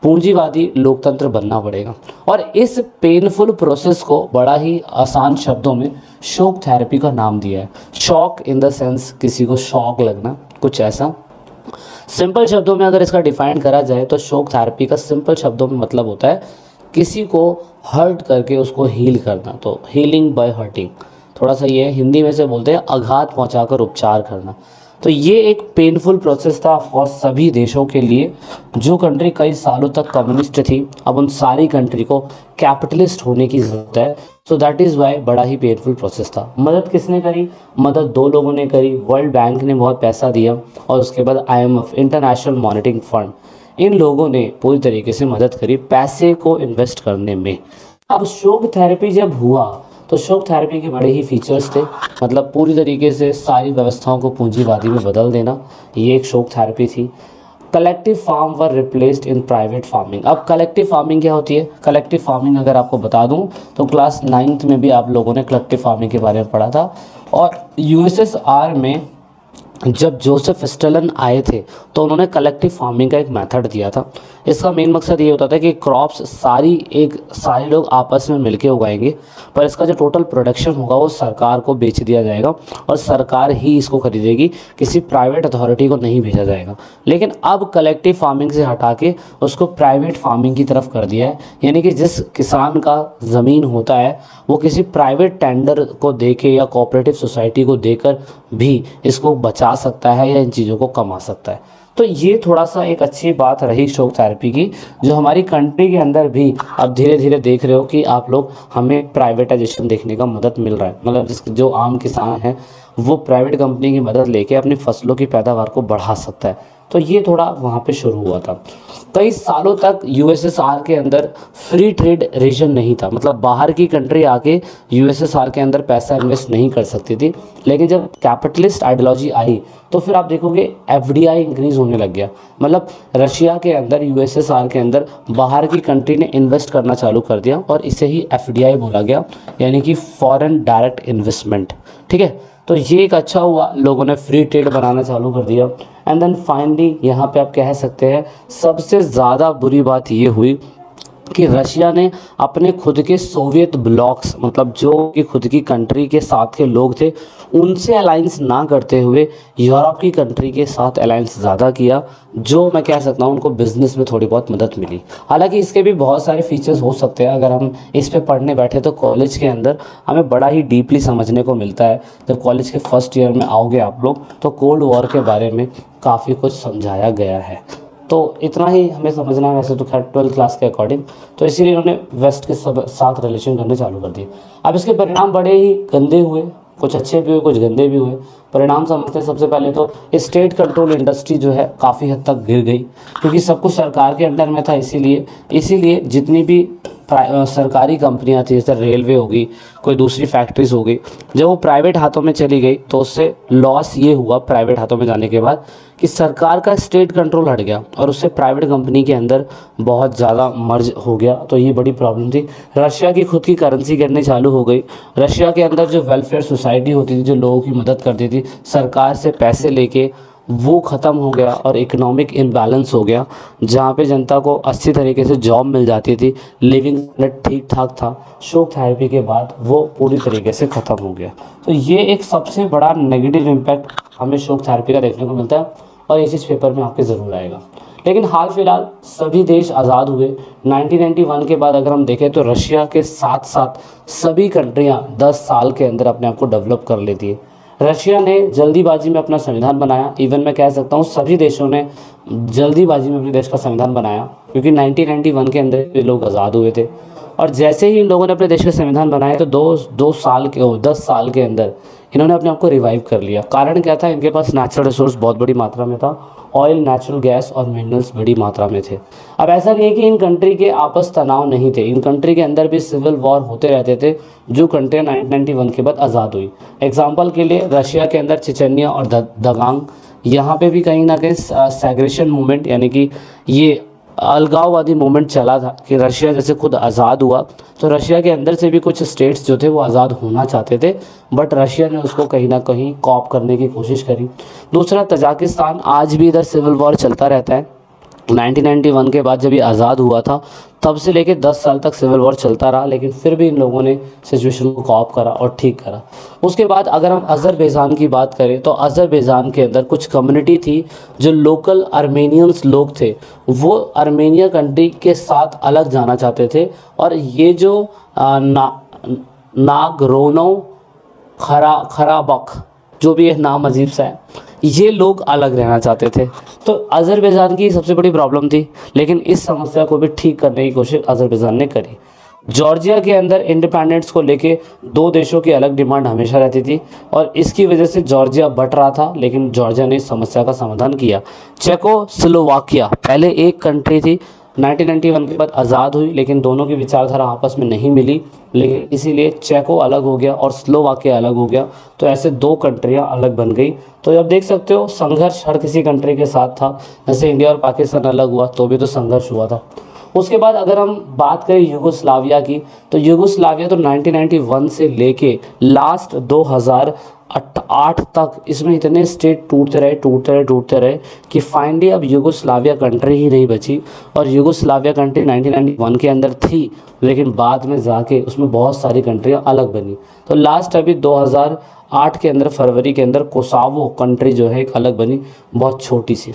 Speaker 1: पूंजीवादी लोकतंत्र बनना पड़ेगा। और इस पेनफुल प्रोसेस को बड़ा ही आसान शब्दों में शॉक थेरेपी का नाम दिया है। शॉक इन द सेंस किसी को शॉक लगना, कुछ ऐसा। सिंपल शब्दों में अगर इसका डिफाइन करा जाए तो शॉक थेरेपी का सिंपल शब्दों में मतलब होता है किसी को हर्ट करके उसको हील करना। तो हीलिंग बाय हर्टिंग, थोड़ा सा ये हिंदी में से बोलते हैं आघात पहुंचाकर उपचार करना। तो ये एक पेनफुल प्रोसेस था फॉर सभी देशों के लिए। जो कंट्री कई सालों तक कम्युनिस्ट थी, अब उन सारी कंट्री को कैपिटलिस्ट होने की ज़रूरत है। सो दैट इज़ वाई बड़ा ही पेनफुल प्रोसेस था। मदद किसने करी? मदद दो लोगों ने करी। वर्ल्ड बैंक ने बहुत पैसा दिया और उसके बाद IMF, इंटरनेशनल मॉनेटरी फंड, इन लोगों ने पूरी तरीके से मदद करी पैसे को इन्वेस्ट करने में। अब शॉक थेरेपी जब हुआ तो शॉक थेरेपी के बड़े ही फीचर्स थे, मतलब पूरी तरीके से सारी व्यवस्थाओं को पूंजीवादी में बदल देना, ये एक शॉक थेरेपी थी। Collective farm were replaced in private farming. अब कलेक्टिव फार्मिंग क्या होती है? कलेक्टिव फार्मिंग अगर आपको बता दूं तो क्लास 9th में भी आप लोगों ने कलेक्टिव फार्मिंग के बारे में पढ़ा था। और USSR में जब जोसेफ स्टालिन आए थे तो उन्होंने कलेक्टिव फार्मिंग का एक मेथड दिया था। इसका मेन मकसद ये होता था कि क्रॉप्स सारे लोग आपस में मिलके उगाएंगे, पर इसका जो टोटल प्रोडक्शन होगा वो सरकार को बेच दिया जाएगा और सरकार ही इसको खरीदेगी, किसी प्राइवेट अथॉरिटी को नहीं भेजा जाएगा। लेकिन अब कलेक्टिव फार्मिंग से हटा के उसको प्राइवेट फार्मिंग की तरफ कर दिया है, यानी कि जिस किसान का ज़मीन होता है वो किसी प्राइवेट टेंडर को देके या कोऑपरेटिव सोसाइटी को देकर भी इसको बचा सकता है या इन चीज़ों को कमा सकता है। तो ये थोड़ा सा एक अच्छी बात रही शॉक थेरेपी की, जो हमारी कंट्री के अंदर भी अब धीरे धीरे देख रहे हो कि आप लोग, हमें प्राइवेटाइजेशन देखने का मदद मिल रहा है। मतलब जो आम किसान है वो प्राइवेट कंपनी की मदद लेके अपनी फसलों की पैदावार को बढ़ा सकता है। तो ये थोड़ा वहाँ पे शुरू हुआ था। कई सालों तक USSR के अंदर फ्री ट्रेड रीजन नहीं था, मतलब बाहर की कंट्री आके USSR के अंदर पैसा इन्वेस्ट नहीं कर सकती थी। लेकिन जब कैपिटलिस्ट आइडियोलॉजी आई तो फिर आप देखोगे FDI इंक्रीज होने लग गया। मतलब रशिया के अंदर, USSR के अंदर बाहर की कंट्री ने इन्वेस्ट करना चालू कर दिया और इसे ही FDI बोला गया, यानी कि फॉरेन डायरेक्ट इन्वेस्टमेंट। ठीक है, तो ये एक अच्छा हुआ, लोगों ने फ्री ट्रेड बनाना चालू कर दिया। एंड देन फाइनली यहाँ पे आप कह सकते हैं सबसे ज़्यादा बुरी बात ये हुई कि रशिया ने अपने खुद के सोवियत ब्लॉक्स, मतलब जो कि खुद की कंट्री के साथ के लोग थे, उनसे अलाइंस ना करते हुए यूरोप की कंट्री के साथ अलाइंस ज़्यादा किया, जो मैं कह सकता हूँ उनको बिजनेस में थोड़ी बहुत मदद मिली। हालांकि इसके भी बहुत सारे फीचर्स हो सकते हैं, अगर हम इस पे पढ़ने बैठे तो कॉलेज के अंदर हमें बड़ा ही डीपली समझने को मिलता है। जब कॉलेज के फर्स्ट ईयर में आओगे आप लोग तो कोल्ड वॉर के बारे में काफ़ी कुछ समझाया गया है। तो इतना ही हमें समझना है वैसे तो खैर 12th क्लास के अकॉर्डिंग। तो इसीलिए उन्होंने वेस्ट के साथ रिलेशन करने चालू कर दिए। अब इसके परिणाम बड़े ही गंदे हुए, कुछ अच्छे भी हुए कुछ गंदे भी हुए। परिणाम समझते हैं, सबसे पहले तो स्टेट कंट्रोल इंडस्ट्री जो है काफ़ी हद तक गिर गई, क्योंकि सब कुछ सरकार के अंडर में था। इसीलिए जितनी भी सरकारी कंपनियां थी, जैसे रेलवे होगी, कोई दूसरी फैक्ट्रीज हो गई, जब वो प्राइवेट हाथों में चली गई तो उससे लॉस ये हुआ प्राइवेट हाथों में जाने के बाद कि सरकार का स्टेट कंट्रोल हट गया और उससे प्राइवेट कंपनी के अंदर बहुत ज़्यादा मर्ज हो गया। तो ये बड़ी प्रॉब्लम थी। रशिया की खुद की करेंसी गिरनी चालू हो गई। रशिया के अंदर जो वेलफेयर सोसाइटी होती थी, जो लोगों की मदद करती थी सरकार से पैसे लेके, वो ख़त्म हो गया और इकोनॉमिक इम्बैलेंस हो गया, जहाँ पे जनता को अच्छी तरीके से जॉब मिल जाती थी, लिविंग स्टैंडर्ड ठीक ठाक था। शॉक थेरेपी के बाद वो पूरी तरीके से ख़त्म हो गया। तो ये एक सबसे बड़ा नेगेटिव इम्पैक्ट हमें शॉक थेरेपी का देखने को मिलता है और ये चीज़ पेपर में आपके ज़रूर आएगा। लेकिन हाल फिलहाल सभी देश आज़ाद हुए। 1991 के बाद अगर हम देखें तो रशिया के साथ साथ सभी कंट्रियाँ 10 साल के अंदर अपने आप को डेवलप कर लेती है। रशिया ने जल्दीबाजी में अपना संविधान बनाया। इवन मैं कह सकता हूँ सभी देशों ने जल्दीबाजी में अपने देश का संविधान बनाया, क्योंकि 1991 के अंदर ये लोग आज़ाद हुए थे। और जैसे ही इन लोगों ने अपने देश का संविधान बनाया तो 10 साल के अंदर इन्होंने अपने आप को रिवाइव कर लिया। कारण क्या था, इनके पास नेचुरल रिसोर्स बहुत बड़ी मात्रा में था, ऑयल, नेचुरल गैस और मिनरल्स बड़ी मात्रा में थे। अब ऐसा नहीं है कि इन कंट्री के आपस तनाव नहीं थे, इन कंट्री के अंदर भी सिविल वॉर होते रहते थे, जो कंट्री 1991 के बाद आज़ाद हुई। एग्जाम्पल के लिए रशिया के अंदर चेचन्या और दगांग, यहाँ पे भी कहीं ना कहीं सेग्रेशन मूवमेंट यानी कि ये अलगाववादी मूवमेंट चला था कि रशिया जैसे खुद आज़ाद हुआ तो रशिया के अंदर से भी कुछ स्टेट्स जो थे वो आज़ाद होना चाहते थे, बट रशिया ने उसको कहीं ना कहीं कॉप करने की कोशिश करी। दूसरा, तजाकिस्तान, आज भी इधर सिविल वॉर चलता रहता है। 1991 के बाद जब ये आज़ाद हुआ था तब से लेके 10 साल तक सिविल वॉर चलता रहा, लेकिन फिर भी इन लोगों ने सिचुएशन को कॉप करा और ठीक करा। उसके बाद अगर हम अज़रबैजान की बात करें तो अज़रबैजान के अंदर कुछ कम्युनिटी थी जो लोकल आर्मेनियंस लोग थे, वो आर्मेनिया कंट्री के साथ अलग जाना चाहते थे, और ये जो नागरोनो खराबख, जो भी है नाम अजीब सा है, ये लोग अलग रहना चाहते थे। तो अज़रबैजान की सबसे बड़ी प्रॉब्लम थी, लेकिन इस समस्या को भी ठीक करने की कोशिश अज़रबैजान ने करी। जॉर्जिया के अंदर इंडिपेंडेंस को लेके दो देशों की अलग डिमांड हमेशा रहती थी और इसकी वजह से जॉर्जिया बट रहा था, लेकिन जॉर्जिया ने इस समस्या का समाधान किया। चेकोस्लोवाकिया पहले एक कंट्री थी, 1991 के बाद आज़ाद हुई, लेकिन दोनों की विचारधारा आपस में नहीं मिली, लेकिन इसीलिए चेको अलग हो गया और स्लोवाकिया अलग हो गया, तो ऐसे दो कंट्रियां अलग बन गई। तो अब देख सकते हो संघर्ष हर किसी कंट्री के साथ था, जैसे इंडिया और पाकिस्तान अलग हुआ तो भी तो संघर्ष हुआ था। उसके बाद अगर हम बात करें यूगोस्लाविया की, तो यूगोस्लाविया तो 1991 से लेके लास्ट 2008 तक इसमें इतने स्टेट टूटते रहे कि फाइनली अब यूगोस्लाविया कंट्री ही नहीं बची। और यूगोस्लाविया कंट्री 1991 के अंदर थी, लेकिन बाद में जाके उसमें बहुत सारी कंट्रियां अलग बनी। तो लास्ट अभी 2008 के अंदर फरवरी के अंदर कोसावो कंट्री जो है एक अलग बनी, बहुत छोटी सी।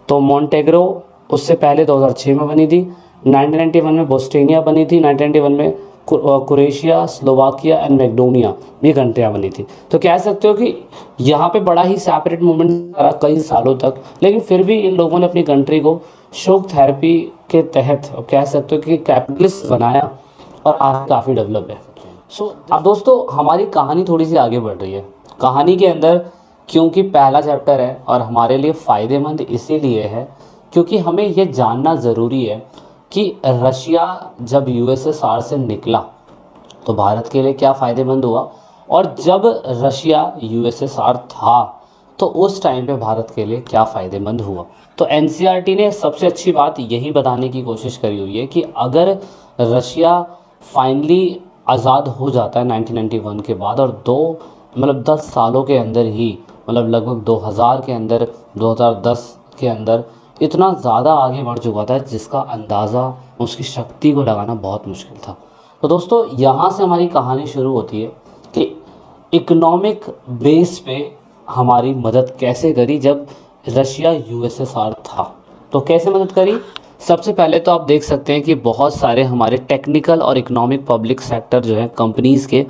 Speaker 1: तो मोंटेग्रो उससे पहले 2006 में बनी थी, 1991 में बोस्टोनिया बनी थी, 1991 में क्रोएशिया, स्लोवाकिया एंड मैकेडोनिया ये कंट्रियाँ बनी थी। तो कह सकते हो कि यहाँ पे बड़ा ही सेपरेट मूवमेंट रहा कई सालों तक, लेकिन फिर भी इन लोगों ने अपनी कंट्री को शोक थेरेपी के तहत कह सकते हो कि कैपिटलिस्ट बनाया और आज काफ़ी डेवलप है। अब दोस्तों हमारी कहानी थोड़ी सी आगे बढ़ रही है। कहानी के अंदर क्योंकि पहला चैप्टर है और हमारे लिए फ़ायदेमंद इसीलिए है क्योंकि हमें ये जानना ज़रूरी है कि रशिया जब यूएसएसआर से निकला तो भारत के लिए क्या फ़ायदेमंद हुआ, और जब रशिया यूएसएसआर था तो उस टाइम पे भारत के लिए क्या फ़ायदेमंद हुआ। तो एनसीईआरटी ने सबसे अच्छी बात यही बताने की कोशिश करी हुई है कि अगर रशिया फाइनली आज़ाद हो जाता है 1991 के बाद और 10 सालों के अंदर ही, लगभग 2000 के अंदर, 2010 के अंदर इतना ज़्यादा आगे बढ़ चुका था जिसका अंदाज़ा उसकी शक्ति को लगाना बहुत मुश्किल था। तो दोस्तों यहाँ से हमारी कहानी शुरू होती है कि इकोनॉमिक बेस पे हमारी मदद कैसे करी जब रशिया यूएसएसआर था। तो कैसे मदद करी, सबसे पहले तो आप देख सकते हैं कि बहुत सारे हमारे टेक्निकल और इकोनॉमिक पब्लिक सेक्टर जो है कंपनीज़ के,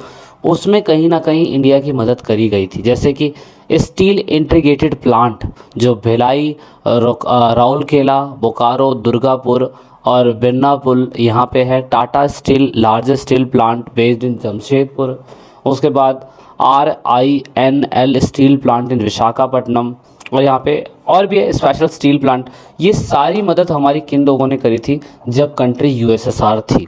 Speaker 1: उसमें कहीं ना कहीं इंडिया की मदद करी गई थी। जैसे कि स्टील इंटीग्रेटेड प्लांट जो भिलाई, राउरकेला, बोकारो, दुर्गापुर और बिरनापुल यहाँ पे है। Tata steel largest steel plant based in Jamshedpur. उसके बाद RINL steel plant in Visakhapatnam, और यहाँ पे और भी है स्पेशल स्टील प्लांट। ये सारी मदद हमारी किन लोगों ने करी थी जब कंट्री यूएसएसआर थी।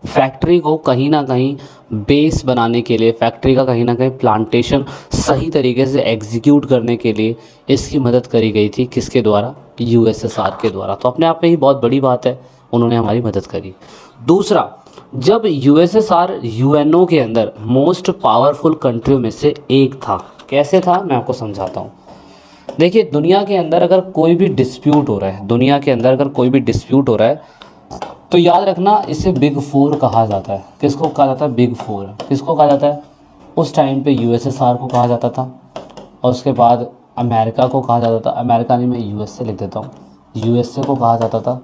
Speaker 1: फैक्ट्री को कहीं ना कहीं बेस बनाने के लिए, फैक्ट्री का कहीं ना कहीं प्लांटेशन सही तरीके से एग्जीक्यूट करने के लिए इसकी मदद करी गई थी। किसके द्वारा, यूएसएसआर के द्वारा। तो अपने आप में ही बहुत बड़ी बात है, उन्होंने हमारी मदद करी। दूसरा, जब यूएसएसआर यूएनओ के अंदर मोस्ट पावरफुल कंट्रियों में से एक था। कैसे था मैं आपको समझाता हूँ। देखिए दुनिया के अंदर अगर कोई भी डिस्प्यूट हो रहा है, तो याद रखना इसे बिग फोर कहा जाता है। किसको कहा जाता है, बिग फोर। किसको कहा जाता है, उस टाइम पे यूएसएसआर को कहा जाता था, और उसके बाद अमेरिका को कहा जाता था। अमेरिका नहीं, मैं यूएसए लिख देता हूँ। यूएसए को कहा जाता था,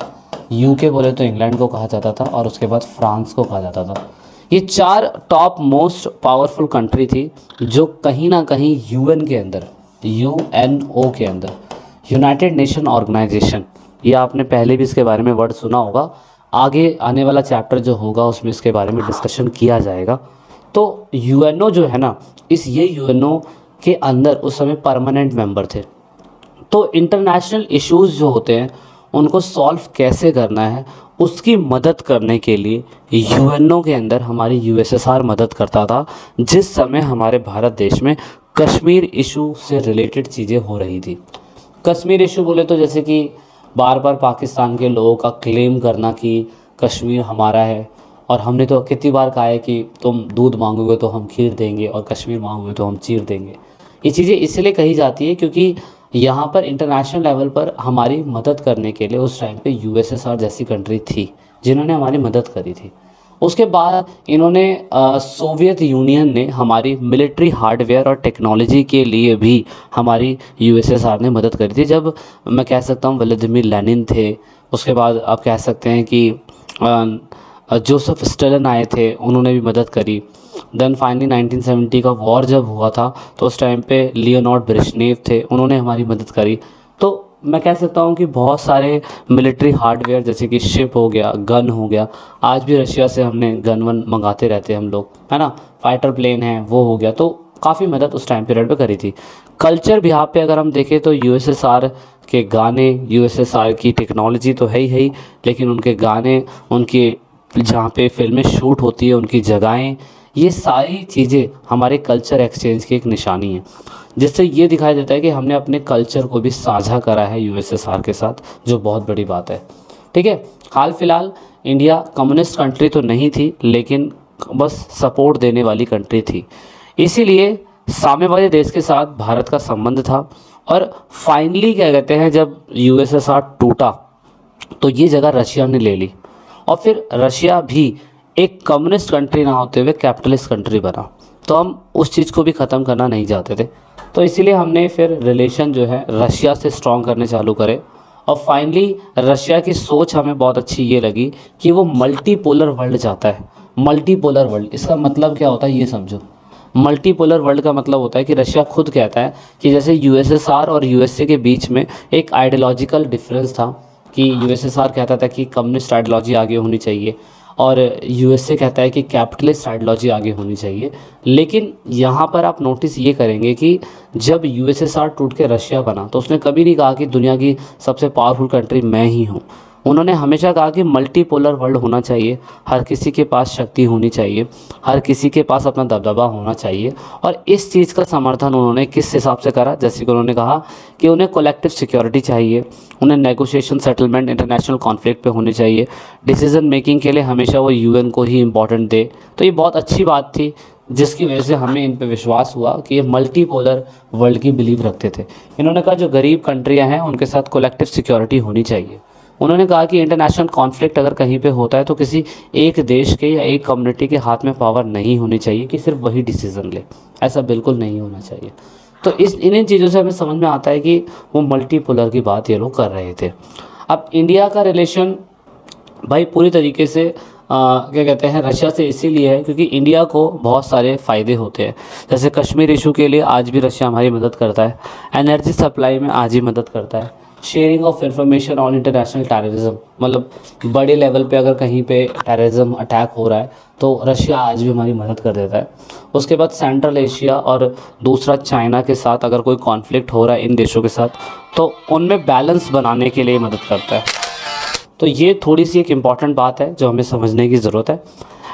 Speaker 1: यूके बोले तो इंग्लैंड को कहा जाता था, और उसके बाद फ्रांस को कहा जाता था। ये 4 टॉप मोस्ट पावरफुल कंट्री थी जो कहीं ना कहीं यूएन के अंदर, यूएनओ के अंदर, यूनाइटेड नेशन ऑर्गेनाइजेशन, ये आपने पहले भी इसके बारे में वर्ड सुना होगा, आगे आने वाला चैप्टर जो होगा उसमें इसके बारे में डिस्कशन किया जाएगा। तो यूएनओ जो है ना, ये यूएनओ के अंदर उस समय परमानेंट मेंबर थे। तो इंटरनेशनल इश्यूज़ जो होते हैं उनको सॉल्व कैसे करना है उसकी मदद करने के लिए यूएनओ के अंदर हमारी यूएसएसआर मदद करता था, जिस समय हमारे भारत देश में कश्मीर इशू से रिलेटेड चीज़ें हो रही थी। कश्मीर इशू बोले तो जैसे कि बार बार पाकिस्तान के लोगों का क्लेम करना कि कश्मीर हमारा है, और हमने तो कितनी बार कहा है कि तुम दूध मांगोगे तो हम खीर देंगे और कश्मीर मांगोगे तो हम चीर देंगे। ये चीज़ें इसलिए कही जाती है क्योंकि यहाँ पर इंटरनेशनल लेवल पर हमारी मदद करने के लिए उस टाइम पे यूएसएसआर जैसी कंट्री थी जिन्होंने हमारी मदद करी थी। उसके बाद इन्होंने सोवियत यूनियन ने हमारी मिलिट्री हार्डवेयर और टेक्नोलॉजी के लिए भी हमारी यूएसएसआर ने मदद करी थी। जब मैं कह सकता हूँ व्लादिमीर लेनिन थे, उसके बाद आप कह सकते हैं कि जोसेफ स्टालिन आए थे, उन्होंने भी मदद करी। देन फाइनली 1970 का वॉर जब हुआ था तो उस टाइम पे लियोनार्ड ब्रेजनेव थे, उन्होंने हमारी मदद करी। तो मैं कह सकता हूँ कि बहुत सारे मिलिट्री हार्डवेयर जैसे कि शिप हो गया, गन हो गया, आज भी रशिया से हमने गन वन मंगाते रहते हैं हम लोग, है ना। फाइटर प्लेन है वो हो गया, तो काफ़ी मदद उस टाइम पीरियड पे करी थी। कल्चर भी यहाँ पे अगर हम देखें तो यूएसएसआर के गाने, यूएसएसआर की टेक्नोलॉजी तो है ही, लेकिन उनके गाने, उनके जहाँ पे फिल्में शूट होती है, उनकी जगहें, ये सारी चीज़ें हमारे कल्चर एक्सचेंज की एक निशानी है, जिससे ये दिखाई देता है कि हमने अपने कल्चर को भी साझा करा है यूएसएसआर के साथ, जो बहुत बड़ी बात है। ठीक है, हाल फिलहाल इंडिया कम्युनिस्ट कंट्री तो नहीं थी, लेकिन बस सपोर्ट देने वाली कंट्री थी, इसीलिए साम्यवादी देश के साथ भारत का संबंध था। और फाइनली क्या कहते हैं, जब यूएसएसआर टूटा तो ये जगह रशिया ने ले ली, और फिर रशिया भी एक कम्युनिस्ट कंट्री ना होते हुए कैपिटलिस्ट कंट्री बना। तो हम उस चीज़ को भी ख़त्म करना नहीं चाहते थे, तो इसीलिए हमने फिर रिलेशन जो है रशिया से स्ट्रॉन्ग करने चालू करे। और फाइनली रशिया की सोच हमें बहुत अच्छी ये लगी कि वो मल्टीपोलर वर्ल्ड चाहता है। मल्टीपोलर वर्ल्ड, इसका मतलब क्या होता है ये समझो। मल्टीपोलर वर्ल्ड का मतलब होता है कि रशिया खुद कहता है कि जैसे यूएसएसआर और यूएसए के बीच में एक आइडियोलॉजिकल डिफरेंस था, कि यूएसएसआर कहता था कि कम्युनिस्ट आइडियोलॉजी आगे होनी चाहिए और यूएसए कहता है कि कैपिटलिस्ट आइडियोलॉजी आगे होनी चाहिए। लेकिन यहाँ पर आप नोटिस ये करेंगे कि जब यूएसएसआर टूट के रशिया बना तो उसने कभी नहीं कहा कि दुनिया की सबसे पावरफुल कंट्री मैं ही हूँ। उन्होंने हमेशा कहा कि मल्टीपोलर वर्ल्ड होना चाहिए, हर किसी के पास शक्ति होनी चाहिए, हर किसी के पास अपना दबदबा होना चाहिए। और इस चीज़ का समर्थन उन्होंने किस हिसाब से करा, जैसे कि उन्होंने कहा कि उन्हें कलेक्टिव सिक्योरिटी चाहिए, उन्हें नेगोशिएशन, सेटलमेंट, इंटरनेशनल कॉन्फ्लिक्ट पे होने चाहिए, डिसीजन मेकिंग के लिए हमेशा वो यूएन को ही इम्पोर्टेंट दे। तो ये बहुत अच्छी बात थी, जिसकी वजह से हमें इन पे विश्वास हुआ कि ये मल्टीपोलर वर्ल्ड की बिलीव रखते थे। इन्होंने कहा जो गरीब कंट्रियाँ हैं उनके साथ कलेक्टिव सिक्योरिटी होनी चाहिए। उन्होंने कहा कि इंटरनेशनल कॉन्फ्लिक्ट अगर कहीं पे होता है तो किसी एक देश के या एक कम्युनिटी के हाथ में पावर नहीं होनी चाहिए कि सिर्फ वही डिसीज़न ले, ऐसा बिल्कुल नहीं होना चाहिए। तो इन चीज़ों से हमें समझ में आता है कि वो मल्टीपोलर की बात ये लोग कर रहे थे। अब इंडिया का रिलेशन भाई पूरी तरीके से क्या कहते हैं रशिया से इसीलिए है क्योंकि इंडिया को बहुत सारे फ़ायदे होते हैं। जैसे कश्मीर इशू के लिए आज भी रशिया हमारी मदद करता है, एनर्जी सप्लाई में आज ही मदद करता है, sharing of information on international terrorism, मतलब बड़े लेवल पे अगर कहीं पे टेररिज्म अटैक हो रहा है तो रशिया आज भी हमारी मदद कर देता है। उसके बाद सेंट्रल एशिया और दूसरा चाइना के साथ अगर कोई कॉन्फ्लिक्ट हो रहा है इन देशों के साथ तो उनमें बैलेंस बनाने के लिए मदद करता है। तो ये थोड़ी सी एक इम्पॉर्टेंट बात है जो हमें समझने की ज़रूरत है।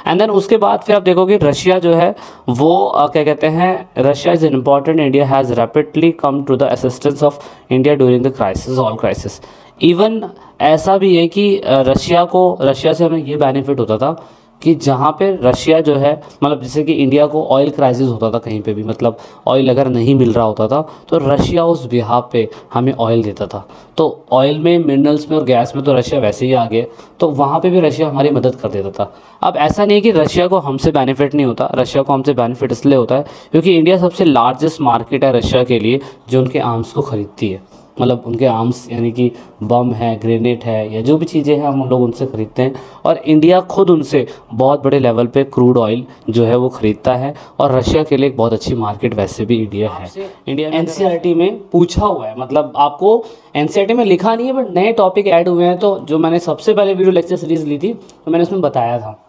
Speaker 1: एंड देन उसके बाद फिर आप देखोगे रशिया जो है वो क्या कहते हैं, Russia is important, India has rapidly come to the assistance of India during the crisis, all crisis. Even ऐसा भी है कि रशिया से हमें ये बेनिफिट होता था कि जहाँ पे रशिया जो है, मतलब जैसे कि इंडिया को ऑयल क्राइसिस होता था कहीं पे भी, मतलब ऑयल अगर नहीं मिल रहा होता था तो रशिया उस बिहाफ पे हमें ऑयल देता था। तो ऑयल में, मिनरल्स में और गैस में तो रशिया वैसे ही आ गए, तो वहाँ पे भी रशिया हमारी मदद कर देता था। अब ऐसा नहीं है कि रशिया को हमसे बेनिफिट नहीं होता, रशिया को हमसे बेनिफिट इसलिए होता है क्योंकि इंडिया सबसे लार्जेस्ट मार्केट है रशिया के लिए जो उनके आर्म्स को ख़रीदती है। मतलब उनके आर्म्स यानी कि बम है, ग्रेनेड है या जो भी चीज़ें हैं हम लोग उनसे ख़रीदते हैं। और इंडिया खुद उनसे बहुत बड़े लेवल पे क्रूड ऑयल जो है वो ख़रीदता है। और रशिया के लिए एक बहुत अच्छी मार्केट वैसे भी इंडिया है। इंडिया में एनसीईआरटी में पूछा हुआ है, मतलब आपको एनसीईआरटी में लिखा नहीं है बट नए टॉपिक ऐड हुए हैं। तो जो मैंने सबसे पहले वीडियो लेक्चर सीरीज़ ली थी तो मैंने उसमें बताया था।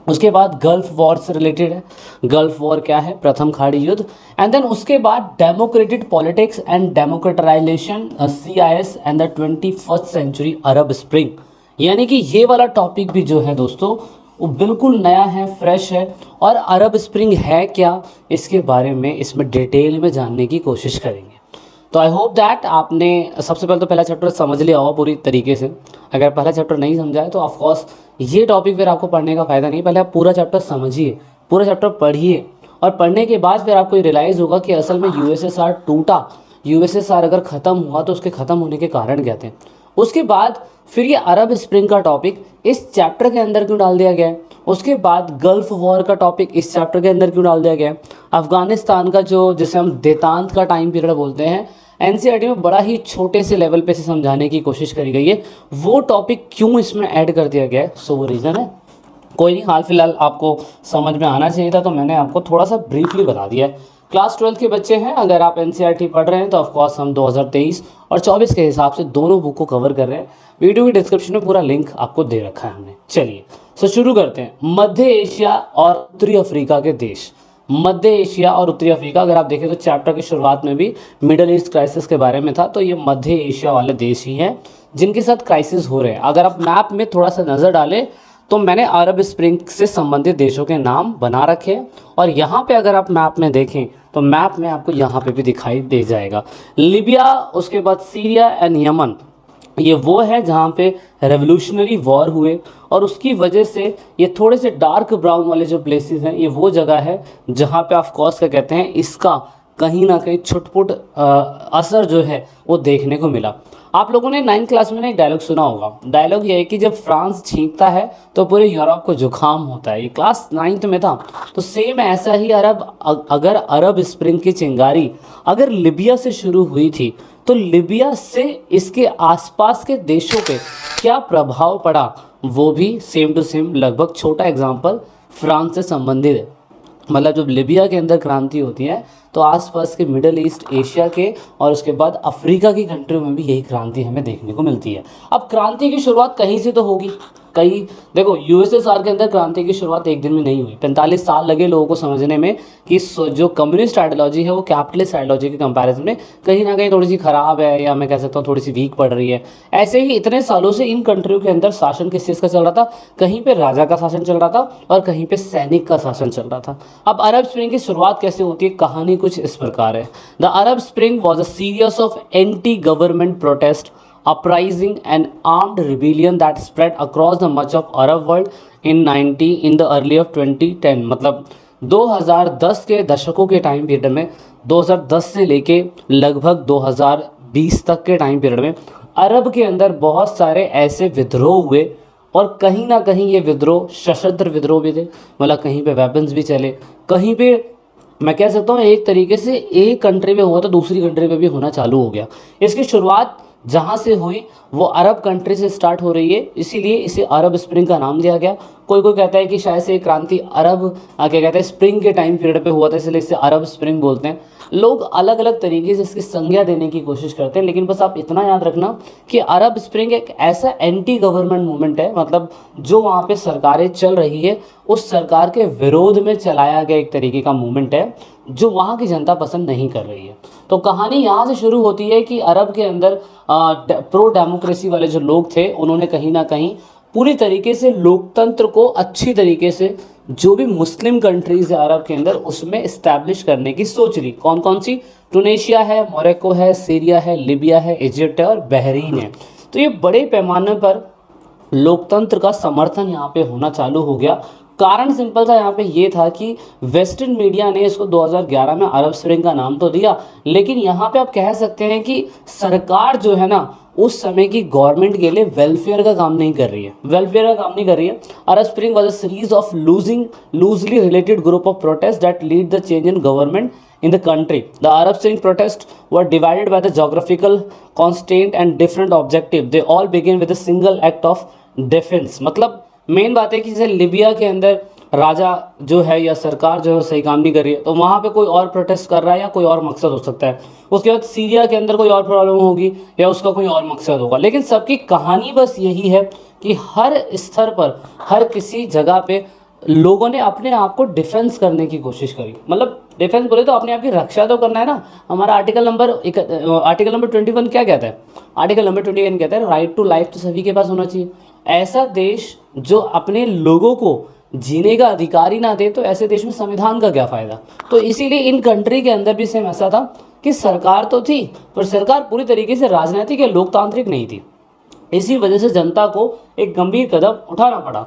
Speaker 1: उसके बाद गल्फ वॉर से रिलेटेड है, गल्फ वॉर क्या है, प्रथम खाड़ी युद्ध। एंड देन उसके बाद democratic politics and democratisation, CIS and the 21st century Arab spring. यानी कि ये वाला टॉपिक भी जो है दोस्तों वो बिल्कुल नया है, फ्रेश है। और अरब स्प्रिंग है क्या, इसके बारे में इसमें डिटेल में जानने की कोशिश करेंगे। तो आई होप दैट आपने सबसे पहले तो पहला चैप्टर समझ लिया होगा पूरी तरीके से। अगर पहला चैप्टर नहीं समझा है तो ऑफकोर्स ये टॉपिक फिर आपको पढ़ने का फ़ायदा नहीं। पहले आप पूरा चैप्टर समझिए, पूरा चैप्टर पढ़िए, और पढ़ने के बाद फिर आपको रियलाइज़ होगा कि असल में USSR टूटा, USSR अगर ख़त्म हुआ तो उसके ख़त्म होने के कारण क्या थे। उसके बाद फिर ये अरब स्प्रिंग का टॉपिक इस चैप्टर के अंदर क्यों डाल दिया गया है। उसके बाद गल्फ वॉर का टॉपिक इस चैप्टर के अंदर क्यों डाल दिया गया है। अफ़गानिस्तान का जो जिसे हम देतांत का टाइम पीरियड बोलते हैं, एनसीईआरटी में बड़ा ही छोटे से लेवल पे से समझाने की कोशिश करी गई है। वो टॉपिक क्यों इसमें ऐड कर दिया गया है, सो वो रीज़न है। कोई नहीं, हाल फिलहाल आपको समझ में आना चाहिए था तो मैंने आपको थोड़ा सा ब्रीफली बता दिया है। क्लास 12 के बच्चे हैं, अगर आप एनसीईआरटी पढ़ रहे हैं तो ऑफकोर्स हम 2023 और 24 के हिसाब से दोनों बुक को कवर कर रहे हैं। वीडियो की डिस्क्रिप्शन में पूरा लिंक आपको दे रखा है हमने। चलिए सो शुरू करते हैं। मध्य एशिया और उत्तरी अफ्रीका के देश। मध्य एशिया और उत्तरी अफ्रीका, अगर आप देखें तो चैप्टर की शुरुआत में भी मिडल ईस्ट क्राइसिस के बारे में था। तो ये मध्य एशिया वाले देश ही हैं जिनके साथ क्राइसिस हो रहे हैं। अगर आप मैप में थोड़ा सा नज़र डालें तो मैंने अरब स्प्रिंग से संबंधित देशों के नाम बना रखे हैं। और यहाँ पे अगर आप मैप में देखें तो मैप में आपको यहाँ पे भी दिखाई दे जाएगा लीबिया, उसके बाद सीरिया एंड यमन। ये वो है जहाँ पे रेवोल्यूशनरी वॉर हुए और उसकी वजह से ये थोड़े से डार्क ब्राउन वाले जो प्लेसेस हैं ये वो जगह है जहाँ पे ऑफ कोर्स क्या कहते हैं, इसका कहीं ना कहीं छुटपुट असर जो है वो देखने को मिला। आप लोगों ने 9th क्लास में एक डायलॉग सुना होगा। डायलॉग ये है कि जब फ्रांस छींकता है तो पूरे यूरोप को जुकाम होता है। ये क्लास 9th में था। तो सेम ऐसा ही अगर अरब स्प्रिंग की चिंगारी अगर लीबिया से शुरू हुई थी तो लीबिया से इसके आसपास के देशों पे क्या प्रभाव पड़ा, वो भी सेम टू सेम लगभग। छोटा एग्जांपल फ्रांस से संबंधित है। मतलब जब लीबिया के अंदर क्रांति होती है तो आसपास के मिडल ईस्ट एशिया के और उसके बाद अफ्रीका की कंट्रियों में भी यही क्रांति हमें देखने को मिलती है। अब क्रांति की शुरुआत कहीं से तो होगी। कहीं देखो USSR के अंदर क्रांति की शुरुआत एक दिन में नहीं हुई। 45 साल लगे लोगों को समझने में कि जो कम्युनिस्ट आइडियोलॉजी है वो कैपिटलिस्ट आइडियोलॉजी के कंपैरिजन में कहीं ना कहीं थोड़ी सी ख़राब है, या मैं कह सकता हूँ थोड़ी सी वीक पड़ रही है। ऐसे ही इतने सालों से इन कंट्रियों के अंदर शासन किस चीज़ का चल रहा था, कहीं पर राजा का शासन चल रहा था और कहीं पर सैनिक का शासन चल रहा था। अब अरब स्प्रिंग की शुरुआत कैसे होती है, कहानी कुछ इस प्रकार है। The Arab spring was a series of anti government protest, uprising and armed rebellion that spread across the much of Arab world in the early of 2010। मतलब 2010 के दशकों के टाइम पीरियड में, 2010 से लेके लगभग 2020 तक के टाइम पीरियड में अरब के अंदर बहुत सारे ऐसे विद्रोह हुए। और कहीं ना कहीं ये विद्रोह सशस्त्र विद्रोह भी थे, मतलब कहीं पे वेपन्स भी चले, कहीं पे मैं कह सकता हूँ एक तरीके से एक कंट्री में हुआ तो दूसरी कंट्री में भी होना चालू हो गया। इसकी शुरुआत जहाँ से हुई वो अरब कंट्री से स्टार्ट हो रही है, इसीलिए इसे अरब स्प्रिंग का नाम दिया गया। कोई कहता है कि शायद से क्रांति अरब क्या कहते हैं स्प्रिंग के टाइम पीरियड पे हुआ था, इसलिए इसे अरब स्प्रिंग बोलते हैं। लोग अलग अलग तरीके से इसकी संज्ञा देने की कोशिश करते हैं, लेकिन बस आप इतना याद रखना कि अरब स्प्रिंग एक ऐसा एंटी गवर्नमेंट मूवमेंट है, मतलब जो वहाँ पे सरकारें चल रही है उस सरकार के विरोध में चलाया गया एक तरीके का मूवमेंट है जो वहाँ की जनता पसंद नहीं कर रही है। तो कहानी यहाँ से शुरू होती है कि अरब के अंदर प्रो डेमोक्रेसी वाले जो लोग थे उन्होंने कहीं ना कहीं पूरी तरीके से लोकतंत्र को अच्छी तरीके से जो भी मुस्लिम कंट्रीज़ है अरब के अंदर उसमें इस्टेब्लिश करने की सोच ली। कौन कौन सी, टूनेशिया है, मोरक्को है, सीरिया है, लीबिया है, इजिप्ट है और बहरीन है। तो ये बड़े पैमाने पर लोकतंत्र का समर्थन यहाँ पे होना चालू हो गया। कारण सिंपल सा यहाँ पे ये था कि वेस्टर्न मीडिया ने इसको 2011 में अरब स्प्रिंग का नाम तो दिया, लेकिन यहाँ पे आप कह सकते हैं कि सरकार जो है ना उस समय की गवर्नमेंट के लिए वेलफेयर का काम नहीं कर रही है। Arab Spring was a series of loosely related group of protest that lead the change in government in the country. The Arab Spring protests were divided by the geographical constraint and different objective. They all begin with a single act of defense. मतलब main बात है कि जैसे लिबिया के अंदर राजा जो है या सरकार जो है सही काम नहीं कर रही है, तो वहाँ पे कोई और प्रोटेस्ट कर रहा है या कोई और मकसद हो सकता है। उसके बाद सीरिया के अंदर कोई और प्रॉब्लम होगी या उसका कोई और मकसद होगा, लेकिन सबकी कहानी बस यही है कि हर स्तर पर, हर किसी जगह पे लोगों ने अपने आप को डिफेंस करने की कोशिश करी। मतलब डिफेंस बोले तो अपने आप की रक्षा तो करना है ना। हमारा आर्टिकल नंबर 21 क्या कहता है? आर्टिकल नंबर 21 कहता है राइट टू लाइफ तो सभी के पास होना चाहिए। ऐसा देश जो अपने लोगों को जीने का अधिकार ही ना दे, तो ऐसे देश में संविधान का क्या फ़ायदा। तो इसीलिए इन कंट्री के अंदर भी सेम ऐसा था कि सरकार तो थी, पर सरकार पूरी तरीके से राजनीतिक या लोकतांत्रिक नहीं थी। इसी वजह से जनता को एक गंभीर कदम उठाना पड़ा।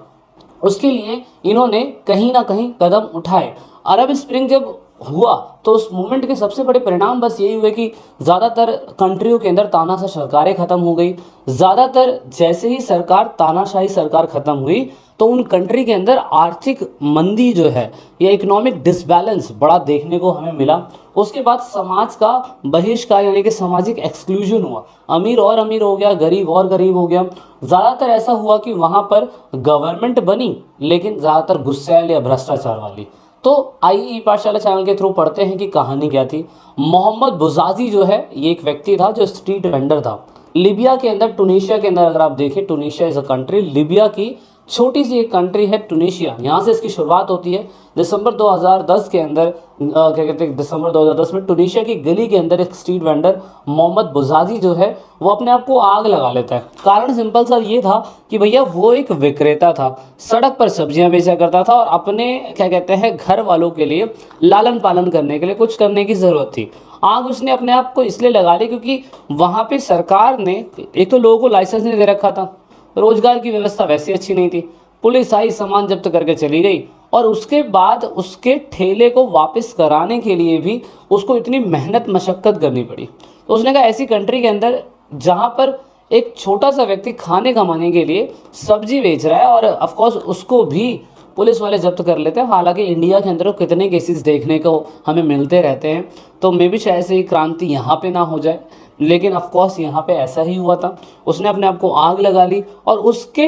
Speaker 1: उसके लिए इन्होंने कहीं ना कहीं कदम उठाए। अरब स्प्रिंग जब हुआ तो उस मूवमेंट के सबसे बड़े परिणाम बस यही हुए कि ज़्यादातर कंट्रियों के अंदर तानाशाह सरकारें ख़त्म हो गई। ज़्यादातर जैसे ही सरकार तानाशाही सरकार ख़त्म हुई तो उन कंट्री के अंदर आर्थिक मंदी जो है या इकोनॉमिक डिसबैलेंस बड़ा देखने को हमें मिला। उसके बाद समाज का बहिष्कार यानी कि सामाजिक एक्सक्लूजन हुआ। अमीर और अमीर हो गया, गरीब और गरीब हो गया। ज़्यादातर ऐसा हुआ कि वहाँ पर गवर्नमेंट बनी लेकिन ज़्यादातर गुस्सैल या भ्रष्टाचार वाली। तो आइए पाठशाला चैनल के थ्रू पढ़ते हैं कि कहानी क्या थी। मोहम्मद बुजाजी जो है ये एक व्यक्ति था जो स्ट्रीट वेंडर था लिबिया के अंदर। टूनीशिया के अंदर अगर आप देखें, टूनीशिया इज़ अ कंट्री, लिबिया की छोटी सी एक कंट्री है टूनीशिया। यहाँ से इसकी शुरुआत होती है। दिसंबर 2010 के अंदर क्या कहते हैं, दिसंबर 2010 में टूनीशिया की गली के अंदर एक स्ट्रीट वेंडर मोहम्मद बुजाजी जो है वो अपने आप को आग लगा लेता है। कारण सिंपल सा ये था कि भैया वो एक विक्रेता था, सड़क पर सब्जियां बेचा करता था और अपने क्या कहते हैं घर वालों के लिए लालन पालन करने के लिए कुछ करने की ज़रूरत थी। आग उसने अपने आप को इसलिए लगा ली क्योंकि वहाँ पे सरकार ने एक तो लोगों को लाइसेंस नहीं दे रखा था, रोजगार की व्यवस्था वैसी अच्छी नहीं थी। पुलिस आई, सामान जब्त करके चली गई और उसके बाद उसके ठेले को वापस कराने के लिए भी उसको इतनी मेहनत मशक्क़त करनी पड़ी। तो उसने कहा ऐसी कंट्री के अंदर जहाँ पर एक छोटा सा व्यक्ति खाने कमाने के लिए सब्जी बेच रहा है और ऑफ कोर्स उसको भी पुलिस वाले जब्त कर लेते हैं। हालांकि इंडिया के अंदर कितने केसेस देखने को हमें मिलते रहते हैं, तो मे भी शायद से क्रांति यहाँ पे ना हो जाए, लेकिन ऑफ कोर्स यहाँ पे ऐसा ही हुआ था। उसने अपने आप को आग लगा ली और उसके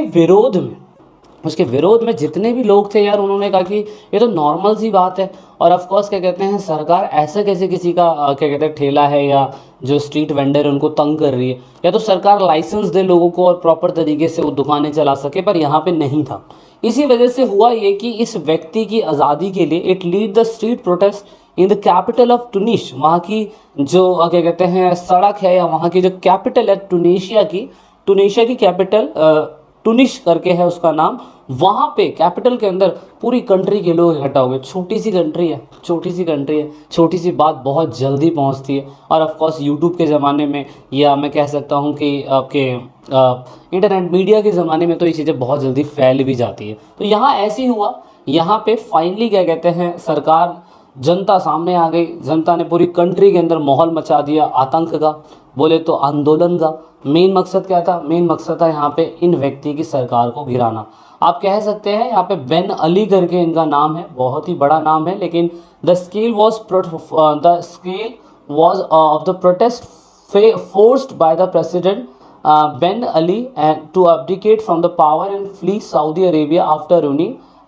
Speaker 1: विरोध में जितने भी लोग थे यार, उन्होंने कहा कि ये तो नॉर्मल सी बात है। और ऑफ कोर्स क्या कहते हैं, सरकार ऐसा कैसे किसी का क्या कहते हैं ठेला है या जो स्ट्रीट वेंडर है उनको तंग कर रही है, या तो सरकार लाइसेंस दे लोगों को और प्रॉपर तरीके से वो दुकानें चला सके, पर यहाँ पे नहीं था। इसी वजह से हुआ ये कि इस व्यक्ति की आज़ादी के लिए it lead the street protest in the capital of Tunis. वहाँ की जो क्या कहते हैं सड़क है या वहाँ की जो कैपिटल है टूनीशिया की कैपिटल टूनिश करके है उसका नाम। वहाँ पे कैपिटल के अंदर पूरी कंट्री के लोग इकट्ठा हो गए। छोटी सी कंट्री है, छोटी सी बात बहुत जल्दी पहुँचती है। और ऑफ कोर्स यूट्यूब के ज़माने में या मैं कह सकता हूँ कि आपके इंटरनेट मीडिया के ज़माने में तो ये चीज़ें बहुत जल्दी फैल भी जाती है। तो यहाँ ऐसे ही हुआ। यहाँ पे फाइनली क्या कहते हैं सरकार, जनता सामने आ गई। जनता ने पूरी कंट्री के अंदर माहौल मचा दिया आतंक का, बोले तो आंदोलन का। मेन मकसद क्या था? मेन मकसद था यहाँ पे इन व्यक्ति की सरकार को गिराना। आप कह सकते हैं यहाँ पे बेन अली करके इनका नाम है, बहुत ही बड़ा नाम है, लेकिन the scale was of the protest forced by the president Ben Ali and to abdicate from the power and flee Saudi Arabia after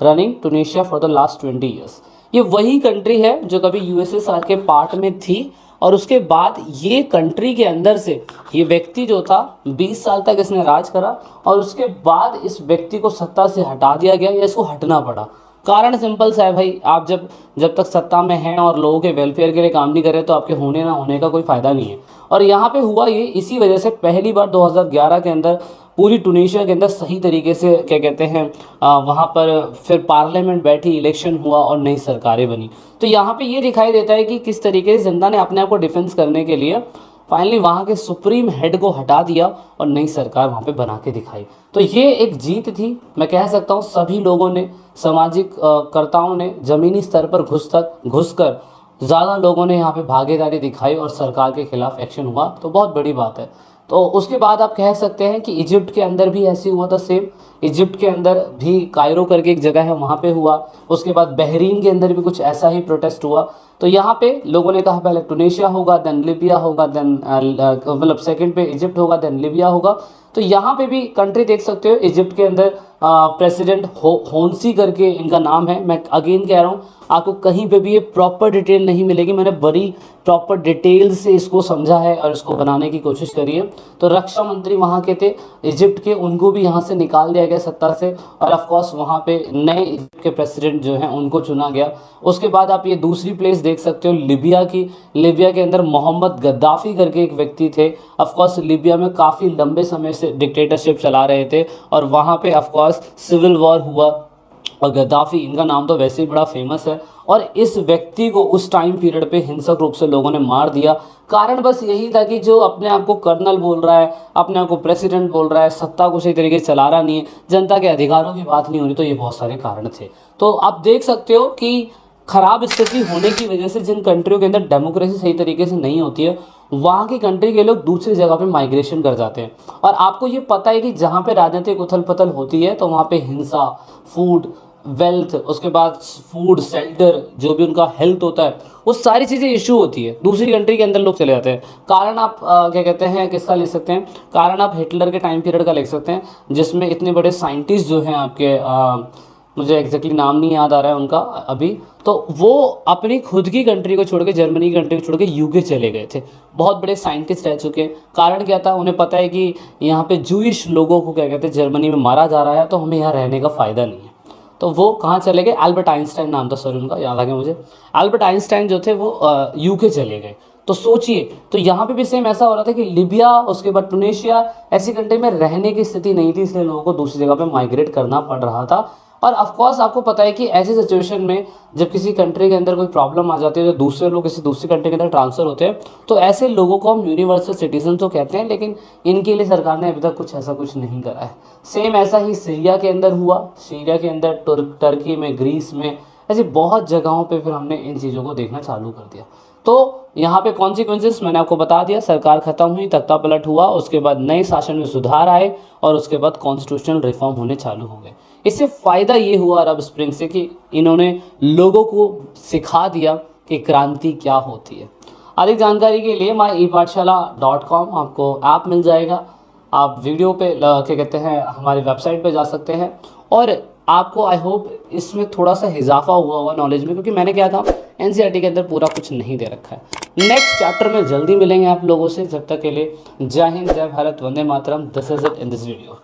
Speaker 1: running Tunisia for the last 20 years. ये वही कंट्री है जो कभी यूएसएसआर के part में थी और उसके बाद ये कंट्री के अंदर से ये व्यक्ति जो था 20 साल तक इसने राज करा और उसके बाद इस व्यक्ति को सत्ता से हटा दिया गया या इसको हटना पड़ा। कारण सिंपल सा है भाई, आप जब तक सत्ता में हैं और लोगों के वेलफेयर के लिए काम नहीं कर रहे तो आपके होने ना होने का कोई फ़ायदा नहीं है। और यहाँ पे हुआ ये इसी वजह से पहली बार 2011 के अंदर पूरी टूनीशिया के अंदर सही तरीके से क्या कहते हैं वहाँ पर फिर पार्लियामेंट बैठी, इलेक्शन हुआ और नई सरकारें बनी। तो यहाँ पे ये दिखाई देता है कि किस तरीके से जनता ने अपने आप को डिफेंस करने के लिए फाइनली वहाँ के सुप्रीम हेड को हटा दिया और नई सरकार वहाँ पे बना के दिखाई। तो ये एक जीत थी। मैं कह सकता हूँ सभी लोगों ने, सामाजिक कर्ताओं ने ज़मीनी स्तर पर घुसकर ज़्यादा लोगों ने यहाँ पे भागीदारी दिखाई और सरकार के खिलाफ एक्शन हुआ, तो बहुत बड़ी बात है। तो उसके बाद आप कह सकते हैं कि इजिप्ट के अंदर भी ऐसे हुआ था सेम। इजिप्ट के अंदर भी कायरो करके एक जगह है, वहाँ पे हुआ। उसके बाद बहरीन के अंदर भी कुछ ऐसा ही प्रोटेस्ट हुआ। तो यहाँ पे लोगों ने कहा पहले टुनीशिया होगा, देन लीबिया होगा, देन मतलब सेकंड पे इजिप्ट होगा, देन लीबिया होगा। तो यहाँ पे भी कंट्री देख सकते हो, इजिप्ट के अंदर प्रेसिडेंट होन्सी करके इनका नाम है। मैं अगेन कह रहा हूँ, आपको कहीं पे भी ये प्रॉपर डिटेल नहीं मिलेगी, मैंने बड़ी प्रॉपर डिटेल से इसको समझा है और इसको बनाने की कोशिश करी है। तो रक्षा मंत्री वहाँ के थे इजिप्ट के, उनको भी यहाँ से निकाल दिया गया सत्ता से, और ऑफ कोर्स वहाँ पे नए इजिप्ट के प्रेसिडेंट जो हैं उनको चुना गया। उसके बाद आप ये दूसरी प्लेस देख सकते हो लीबिया की। लीबिया के अंदर मोहम्मद गद्दाफी करके एक व्यक्ति थे। ऑफ कोर्स लीबिया में काफ़ी लंबे समय से डिक्टेटरशिप चला रहे थे और वहाँ पे ऑफ कोर्स सिविल वॉर हुआ, और गद्दाफी, इनका नाम तो वैसे ही बड़ा फेमस है। और इस व्यक्ति को उस टाइम पीरियड पे हिंसक रूप से लोगों ने मार दिया। कारण बस यही था कि जो अपने आप को कर्नल बोल रहा है, अपने आप को प्रेसिडेंट बोल रहा है, सत्ता को सही तरीके से चला रहा नहीं है, जनता के अधिकारों की बात नहीं हो रही, तो ये बहुत सारे कारण थे। तो आप देख सकते हो कि खराब स्थिति होने की वजह से जिन कंट्रियों के अंदर डेमोक्रेसी सही तरीके से नहीं होती है, वहाँ की कंट्री के लोग दूसरी जगह पे माइग्रेशन कर जाते हैं। और आपको ये पता है कि जहाँ पे राजनीतिक उथल पुथल होती है तो वहाँ पे हिंसा, फूड, वेल्थ, उसके बाद फूड, शेल्टर, जो भी उनका हेल्थ होता है, वो सारी चीज़ें इशू होती है। दूसरी कंट्री के अंदर लोग चले जाते हैं। कारण आप क्या कहते हैं, किसका ले सकते हैं, कारण आप हिटलर के टाइम पीरियड का ले सकते हैं, जिसमें इतने बड़े साइंटिस्ट जो हैं आपके मुझे एग्जैक्टली नाम नहीं याद आ रहा है उनका अभी, तो वो अपनी खुद की कंट्री को छोड़ के, जर्मनी की कंट्री को छोड़ के यूके चले गए थे। बहुत बड़े साइंटिस्ट रह चुके हैं। कारण क्या था, उन्हें पता है कि यहाँ पे जूइश लोगों को क्या कहते हैं जर्मनी में मारा जा रहा है, तो हमें यहाँ रहने का फ़ायदा नहीं है। तो वो कहाँ चले गए, एल्बर्ट आइंस्टाइन नाम था, सॉरी उनका, याद आ गया मुझे। एल्बर्ट आइंस्टाइन जो थे वो यूके चले गए। तो सोचिए, तो यहाँ पे भी सेम ऐसा हो रहा था कि लीबिया, उसके बाद टुनीशिया, ऐसी कंट्री में रहने की स्थिति नहीं थी, इसलिए लोगों को दूसरी जगह पे माइग्रेट करना पड़ रहा था। और ऑफ कोर्स आपको पता है कि ऐसी सिचुएशन में जब किसी कंट्री के अंदर कोई प्रॉब्लम आ जाती है, तो दूसरे लोग किसी दूसरी कंट्री के अंदर ट्रांसफ़र होते हैं, तो ऐसे लोगों को हम यूनिवर्सल सिटीजन तो कहते हैं, लेकिन इनके लिए सरकार ने अभी तक कुछ ऐसा कुछ नहीं करा है। सेम ऐसा ही सीरिया के अंदर हुआ। सीरिया के अंदर, टर्की में, ग्रीस में, ऐसी बहुत जगहों पे फिर हमने इन चीज़ों को देखना चालू कर दिया। तो यहाँ पे कॉन्सिक्वेंसेस मैंने आपको बता दिया, सरकार खत्म हुई, तख्ता पलट हुआ, उसके बाद नए शासन में सुधार आए, और उसके बाद कॉन्स्टिट्यूशनल रिफॉर्म होने चालू हो गए। इससे फ़ायदा ये हुआ अरब स्प्रिंग से कि इन्होंने लोगों को सिखा दिया कि क्रांति क्या होती है। अधिक जानकारी के लिए myepathshala.com आपको ऐप मिल जाएगा। आप वीडियो पे क्या कहते हैं हमारी वेबसाइट पे जा सकते हैं, और आपको आई होप इसमें थोड़ा सा इजाफा हुआ होगा नॉलेज में, क्योंकि मैंने क्या था, एनसीईआरटी के अंदर पूरा कुछ नहीं दे रखा है। नेक्स्ट चैप्टर में जल्दी मिलेंगे आप लोगों से। जब तक के लिए जय हिंद, जय भारत, वंदे मातरम। This is it in this video.